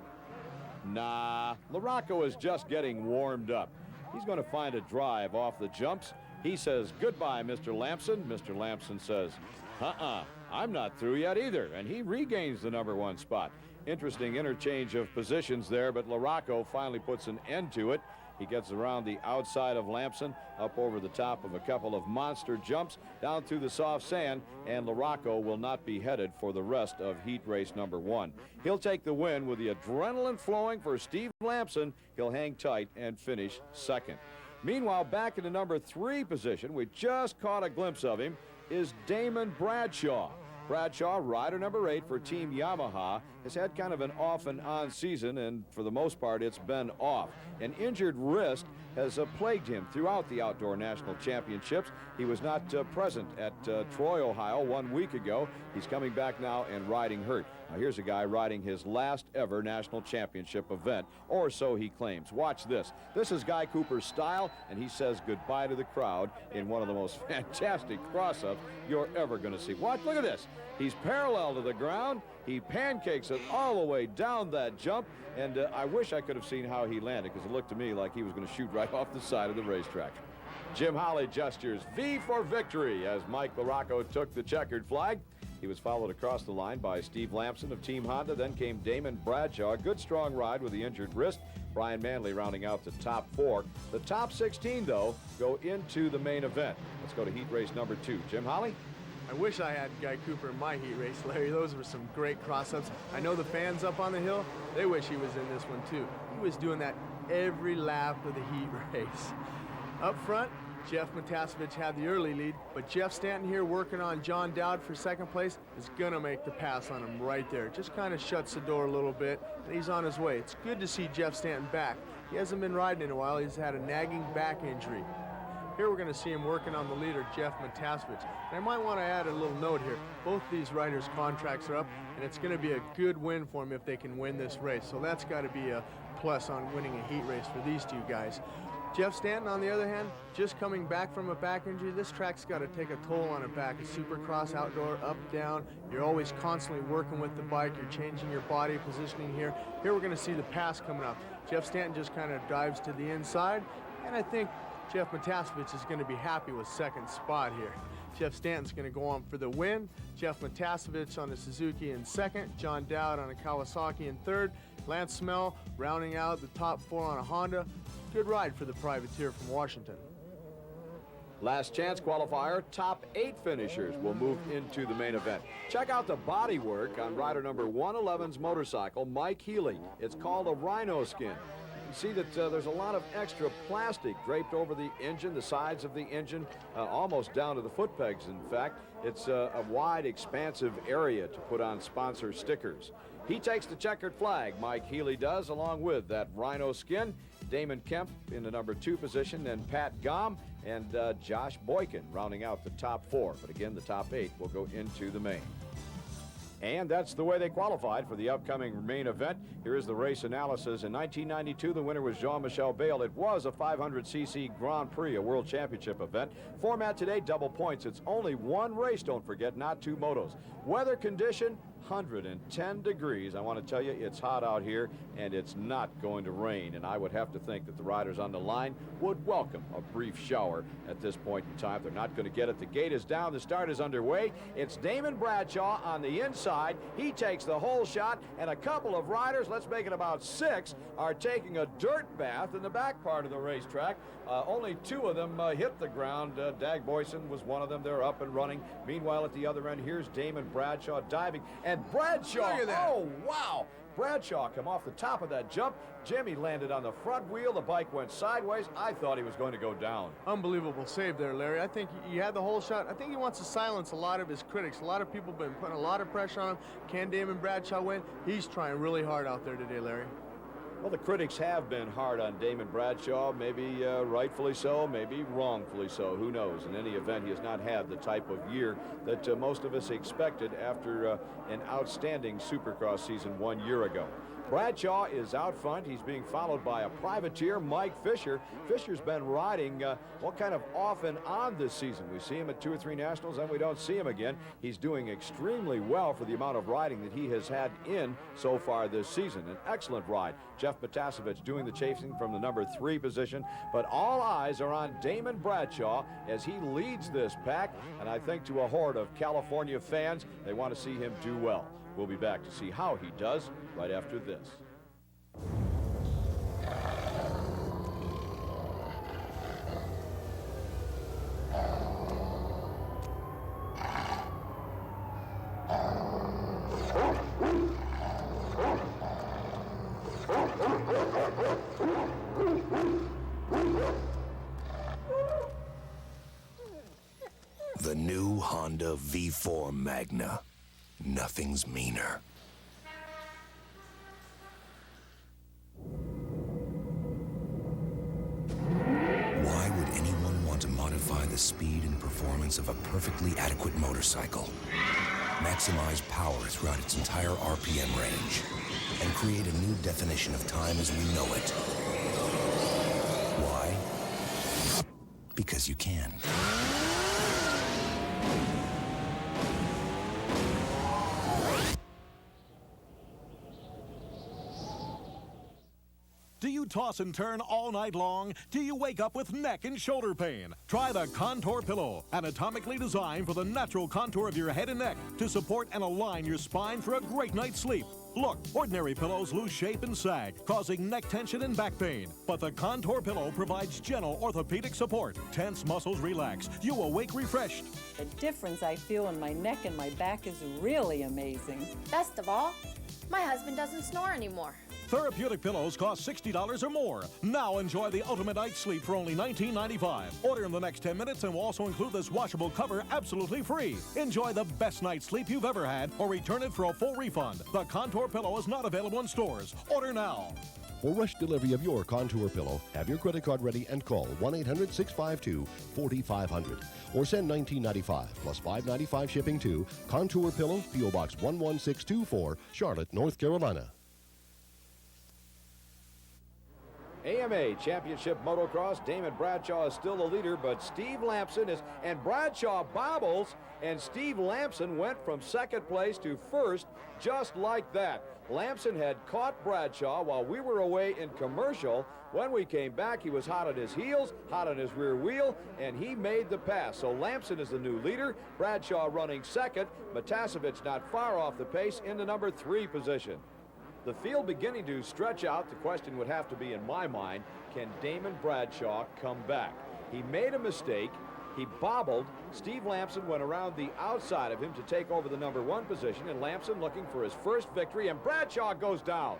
Nah, LaRocco is just getting warmed up. He's going to find a drive off the jumps. He says, "Goodbye, Mr. Lamson." Mr. Lamson says, I'm not through yet either, and he regains the number 1 spot. Interesting interchange of positions there, but LaRocco finally puts an end to it. He gets around the outside of Lamson, up over the top of a couple of monster jumps, down through the soft sand, and LaRocco will not be headed for the rest of heat race number 1. He'll take the win with the adrenaline flowing for Steve Lamson. He'll hang tight and finish second. Meanwhile, back in the number 3 position, we just caught a glimpse of him, is Damon Bradshaw. Bradshaw, rider number 8 for Team Yamaha, has had kind of an off and on season, and for the most part it's been off. An injured wrist has plagued him throughout the Outdoor National Championships. He was not present at Troy, Ohio 1 week ago. He's coming back now and riding hurt. Now, here's a guy riding his last ever national championship event, or so he claims. Watch this. This is Guy Cooper's style, and he says goodbye to the crowd in one of the most fantastic cross-ups you're ever going to see. Watch, look at this. He's parallel to the ground. He pancakes it all the way down that jump, and I wish I could have seen how he landed, because it looked to me like he was going to shoot right off the side of the racetrack. Jim Holly gestures V for victory as Mike LaRocco took the checkered flag. He was followed across the line by Steve Lamson of Team Honda. Then came Damon Bradshaw. Good strong ride with the injured wrist. Brian Manley rounding out the top 4. The top 16, though, go into the main event. Let's go to heat race number 2. Jim Holly? I wish I had Guy Cooper in my heat race, Larry. Those were some great cross-ups. I know the fans up on the hill, they wish he was in this one, too. He was doing that every lap of the heat race. Up front, Jeff Matasevich had the early lead, but Jeff Stanton here working on John Dowd for second place is gonna make the pass on him right there. Just kind of shuts the door a little bit, and he's on his way. It's good to see Jeff Stanton back. He hasn't been riding in a while. He's had a nagging back injury. Here we're gonna see him working on the leader, Jeff Matasevich. And I might want to add a little note here. Both these riders' contracts are up, and it's gonna be a good win for them if they can win this race. So that's gotta be a plus on winning a heat race for these two guys. Jeff Stanton, on the other hand, just coming back from a back injury. This track's got to take a toll on a back. It's supercross, outdoor, up, down. You're always constantly working with the bike. You're changing your body positioning here. Here we're going to see the pass coming up. Jeff Stanton just kind of dives to the inside, and I think Jeff Matasevich is going to be happy with second spot here. Jeff Stanton's going to go on for the win. Jeff Matasevich on a Suzuki in second. John Dowd on a Kawasaki in third. Lance Smell rounding out the top 4 on a Honda. Good ride for the privateer from Washington. Last chance qualifier, top 8 finishers will move into the main event. Check out the body work on rider number 111's motorcycle, Mike Healy. It's called a rhino skin. You see that there's a lot of extra plastic draped over the engine, the sides of the engine, almost down to the foot pegs, in fact. It's a wide, expansive area to put on sponsor stickers. He takes the checkered flag, Mike Healy does, along with that rhino skin. Damon Kemp in the number 2 position, and Pat Gom and Josh Boykin rounding out the top 4. But again, the top 8 will go into the main. And that's the way they qualified for the upcoming main event. Here is the race analysis. In 1992, the winner was Jean-Michel Bayle. It was a 500cc Grand Prix, a World Championship event. Format today, double points. It's only one race, don't forget, not 2 motos. Weather condition, 110 degrees. I want to tell you, it's hot out here, and it's not going to rain. And I would have to think that the riders on the line would welcome a brief shower at this point in time. They're not going to get it. The gate is down. The start is underway. It's Damon Bradshaw on the inside. He takes the whole shot, and a couple of riders, let's make it about 6, are taking a dirt bath in the back part of the racetrack. Only 2 of them hit the ground. Dag Boyson was one of them. They're up and running. Meanwhile, at the other end, here's Damon Bradshaw diving. And Bradshaw, oh, wow. Bradshaw come off the top of that jump. Jimmy landed on the front wheel. The bike went sideways. I thought he was going to go down. Unbelievable save there, Larry. I think he had the whole shot. I think he wants to silence a lot of his critics. A lot of people have been putting a lot of pressure on him. Can Damon Bradshaw win? He's trying really hard out there today, Larry. Well, the critics have been hard on Damon Bradshaw, maybe rightfully so, maybe wrongfully so, who knows. In any event, he has not had the type of year that most of us expected after an outstanding Supercross season 1 year ago. Bradshaw is out front. He's being followed by a privateer, Mike Fisher. Fisher's been riding, well, kind of off and on this season. We see him at 2 or 3 Nationals, and we don't see him again. He's doing extremely well for the amount of riding that he has had in so far this season. An excellent ride. Jeff Matasevich doing the chasing from the number 3 position, but all eyes are on Damon Bradshaw as he leads this pack, and I think to a horde of California fans, they want to see him do well. We'll be back to see how he does right after this. The new Honda V4 Magna. Nothing's meaner. Why would anyone want to modify the speed and performance of a perfectly adequate motorcycle? maximize power throughout its entire RPM range, and create a new definition of time as we know it. Why? Because you can. Do you toss and turn all night long? Do you wake up with neck and shoulder pain? Try the Contour Pillow, anatomically designed for the natural contour of your head and neck to support and align your spine for a great night's sleep. Look, ordinary pillows lose shape and sag, causing neck tension and back pain. But the Contour Pillow provides gentle orthopedic support. Tense muscles relax. You awake refreshed. The difference I feel in my neck and my back is really amazing. Best of all, my husband doesn't snore anymore. Therapeutic pillows cost $60 or more. Now enjoy the ultimate night's sleep for only $19.95. Order in the next 10 minutes and we'll also include this washable cover absolutely free. Enjoy the best night's sleep you've ever had or return it for a full refund. The Contour Pillow is not available in stores. Order now. For rush delivery of your Contour Pillow, have your credit card ready and call 1-800-652-4500 or send $19.95 plus $5.95 shipping to Contour Pillow, P.O. Box 11624, Charlotte, North Carolina. AMA Championship Motocross, Damon Bradshaw is still the leader, but Steve Lamson is, and Bradshaw bobbles, and Steve Lamson went from second place to first just like that. Lamson had caught Bradshaw while we were away in commercial. When we came back, he was hot on his heels, hot on his rear wheel, and he made the pass. So Lamson is the new leader, Bradshaw running second, Matasevich not far off the pace in the number 3 position. The field beginning to stretch out. The question would have to be, in my mind, can Damon Bradshaw come back? He made a mistake. He bobbled. Steve Lamson went around the outside of him to take over the number 1 position, and Lamson looking for his first victory, and Bradshaw goes down.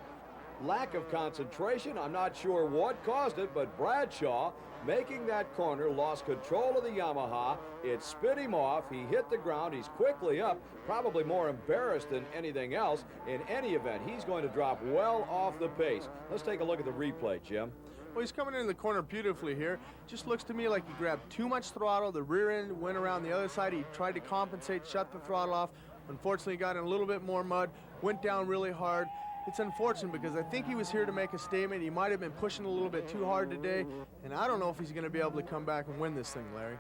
Lack of concentration, I'm not sure what caused it, but Bradshaw, making that corner, lost control of the Yamaha. It spit him off. He hit the ground. He's quickly up, probably more embarrassed than anything else. In any event, he's going to drop well off the pace. Let's take a look at the replay, Jim. Well, he's coming in the corner beautifully here. Just looks to me like he grabbed too much throttle. The rear end went around the other side. He tried to compensate, shut the throttle off. Unfortunately, got in a little bit more mud, went down really hard. It's unfortunate because I think he was here to make a statement. He might have been pushing a little bit too hard today, and I don't know if he's going to be able to come back and win this thing, Larry.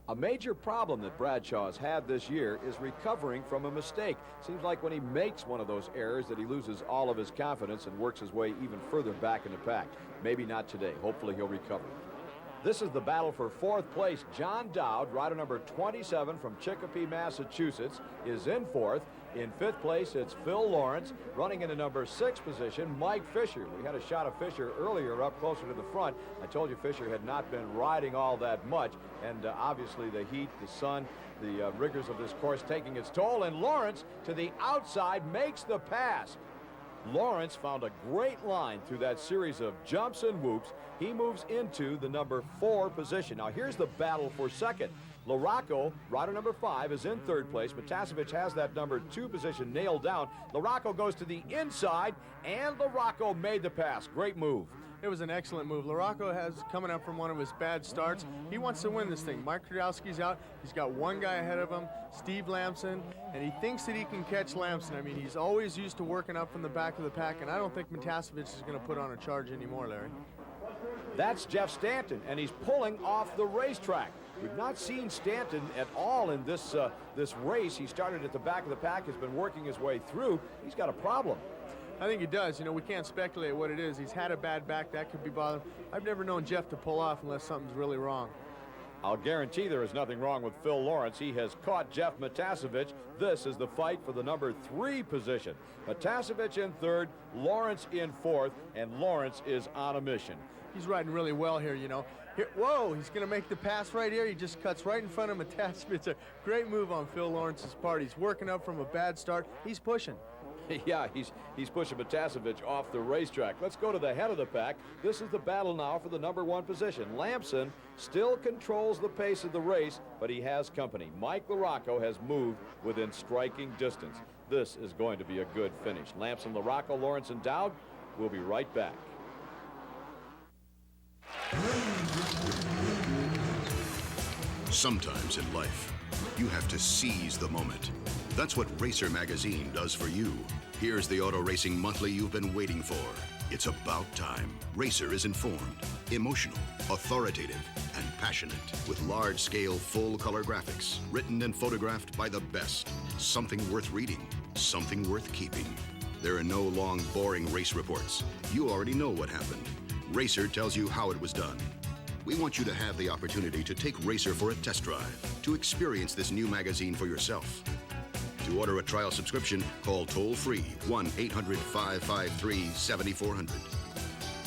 A major problem that Bradshaw has had this year is recovering from a mistake. Seems like when he makes one of those errors that he loses all of his confidence and works his way even further back in the pack. Maybe not today. Hopefully he'll recover. This is the battle for 4th place. John Dowd, rider number 27 from Chicopee, Massachusetts, is in 4th. In 5th place, it's Phil Lawrence. Running in the number 6 position, Mike Fisher. We had a shot of Fisher earlier up closer to the front. I told you Fisher had not been riding all that much, and obviously the heat, the sun, the rigors of this course taking its toll, and Lawrence to the outside makes the pass. Lawrence found a great line through that series of jumps and whoops. He moves into the number 4 position. Now here's the battle for second. LaRocco, rider number 5, is in 3rd place. Matasevich has that number 2 position nailed down. LaRocco goes to the inside, and LaRocco made the pass. Great move. It was an excellent move. LaRocco has coming up from one of his bad starts. He wants to win this thing. Mike KIEDROWSKI's out. He's got one guy ahead of him, Steve Lamson, and he thinks that he can catch Lamson. I mean, he's always used to working up from the back of the pack, and I don't think Matasevich is going to put on a charge anymore, Larry. That's Jeff Stanton, and he's pulling off the racetrack. We've not seen Stanton at all in this race. He started at the back of the pack, has been working his way through. He's got a problem. I think he does. You know, we can't speculate what it is. He's had a bad back. That could be bothering. I've never known Jeff to pull off unless something's really wrong. I'll guarantee there is nothing wrong with Phil Lawrence. He has caught Jeff Matasevich. This is the fight for the number 3 position. Matasevich in 3rd, Lawrence in 4th, and Lawrence is on a mission. He's riding really well here, you know. Here, whoa, he's going to make the pass right here. He just cuts right in front of Matasevich. It's a great move on Phil Lawrence's part. He's working up from a bad start. He's pushing. Yeah, he's pushing Matasevich off the racetrack. Let's go to the head of the pack. This is the battle now for the number 1 position. Lamson still controls the pace of the race, but he has company. Mike LaRocco has moved within striking distance. This is going to be a good finish. Lamson, LaRocco, Lawrence, and Dowd. We'll be right back. Sometimes in life, you have to seize the moment. That's what Racer Magazine does for you. Here's the auto racing monthly you've been waiting for. It's about time. Racer is informed, emotional, authoritative, and passionate, with large-scale full-color graphics, written and photographed by the best. Something worth reading, something worth keeping. There are no long, boring race reports. You already know what happened. Racer tells you how it was done. We want you to have the opportunity to take Racer for a test drive, to experience this new magazine for yourself. To order a trial subscription, call toll-free 1-800-553-7400.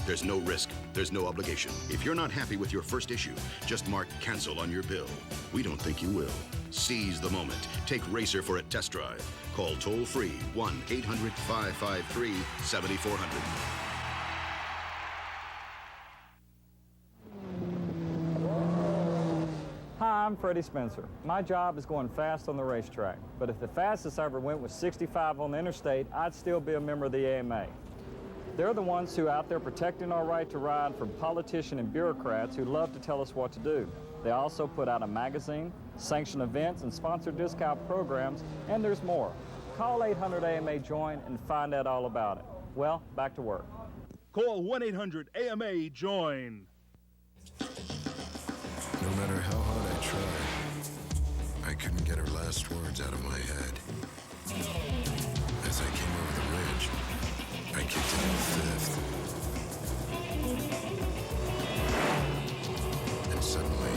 There's no risk, there's no obligation. If you're not happy with your first issue, just mark cancel on your bill. We don't think you will. Seize the moment. Take Racer for a test drive. Call toll-free 1-800-553-7400. Hi, I'm Freddie Spencer. My job is going fast on the racetrack, but if the fastest I ever went was 65 on the interstate, I'd still be a member of the AMA. They're the ones who are out there protecting our right to ride from politicians and bureaucrats who love to tell us what to do. They also put out a magazine, sanction events, and sponsor discount programs, and there's more. Call 800-AMA-JOIN and find out all about it. Well, back to work. Call 1-800-AMA-JOIN. No matter how hard I tried, I couldn't get her last words out of my head. As I came over the ridge, I kicked it in fifth. And suddenly,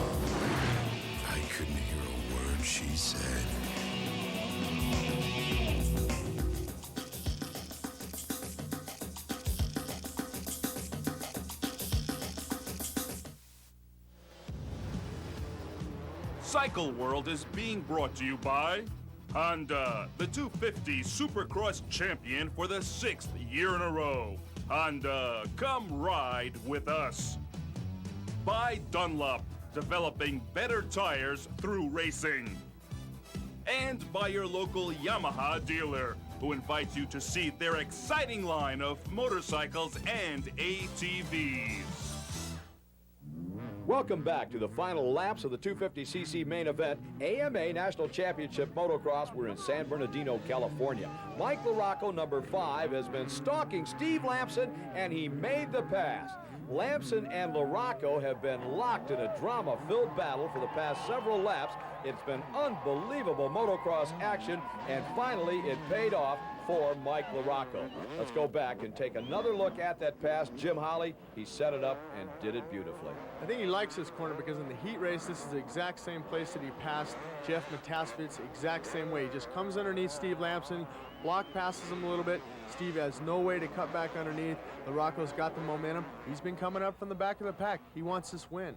I couldn't hear a word she said. Cycle World is being brought to you by Honda, the 250 Supercross champion for the 6th year in a row. Honda, come ride with us. By Dunlop, developing better tires through racing. And by your local Yamaha dealer, who invites you to see their exciting line of motorcycles and ATVs. Welcome back to the final laps of the 250cc main event, AMA National Championship Motocross. We're in San Bernardino, California. Mike LaRocco, number 5, has been stalking Steve Lamson, and he made the pass. Lamson and LaRocco have been locked in a drama-filled battle for the past several laps. It's been unbelievable motocross action, and finally it paid off for Mike LaRocco. Let's go back and take another look at that pass. Jim Holly, he set it up and did it beautifully. I think he likes this corner because in the heat race, this is the exact same place that he passed Jeff Metaskevich, exact same way. He just comes underneath Steve Lamson, block passes him a little bit. Steve has no way to cut back underneath. LaRocco's got the momentum. He's been coming up from the back of the pack. He wants this win.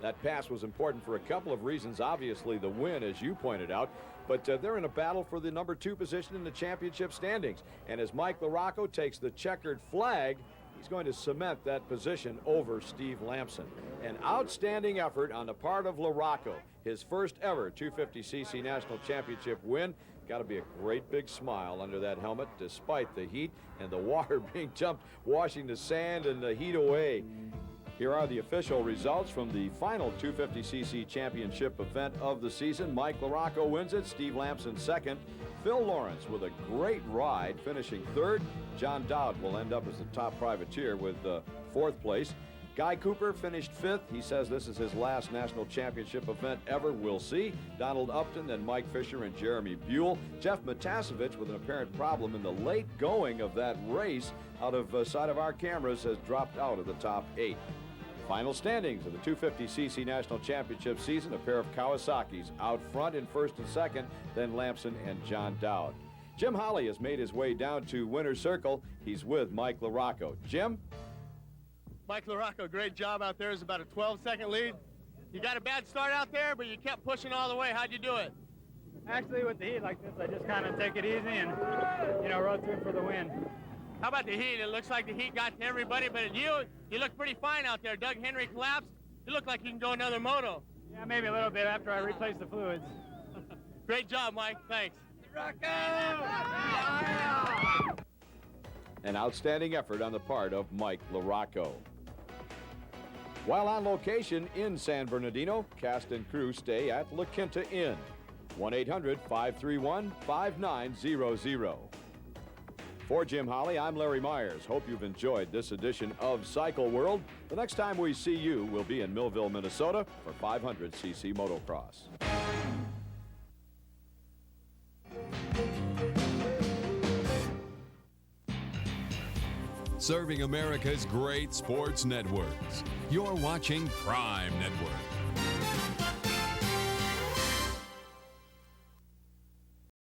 That pass was important for a couple of reasons. Obviously, the win, as you pointed out, but they're in a battle for the number 2 position in the championship standings. And as Mike LaRocco takes the checkered flag, he's going to cement that position over Steve Lamson. An outstanding effort on the part of LaRocco. His first ever 250cc national championship win. Got to be a great big smile under that helmet, despite the heat and the water being dumped, washing the sand and the heat away. Here are the official results from the final 250cc championship event of the season. Mike LaRocco wins it, Steve Lamson second. Phil Lawrence with a great ride, finishing third. John Dowd will end up as the top privateer with 4th place. Guy Cooper finished 5th. He says this is his last national championship event ever. We'll see. Donald Upton, then Mike Fisher and Jeremy Buell. Jeff Metaskevich, with an apparent problem in the late going of that race, out of sight of our cameras, has dropped out of the top 8. Final standings of the 250cc National Championship season, a pair of Kawasaki's out front in 1st and 2nd, then Lamson and John Dowd. Jim Holly has made his way down to winner's circle. He's with Mike LaRocco. Jim? Mike LaRocco, great job out there. It's about a 12-second lead. You got a bad start out there, but you kept pushing all the way. How'd you do it? Actually, with the heat like this, I just kind of take it easy and, rode through for the win. How about the heat? It looks like the heat got to everybody, but you look pretty fine out there. Doug Henry collapsed. You look like you can go another moto. Yeah, maybe a little bit after I replaced the fluids. Great job, Mike. Thanks. An outstanding effort on the part of Mike LaRocco. While on location in San Bernardino, cast and crew stay at La Quinta Inn. 1-800-531-5900. For Jim Holly, I'm Larry Myers. Hope you've enjoyed this edition of Cycle World. The next time we see you will be in Millville, Minnesota for 500cc motocross. Serving America's great sports networks. You're watching Prime Network.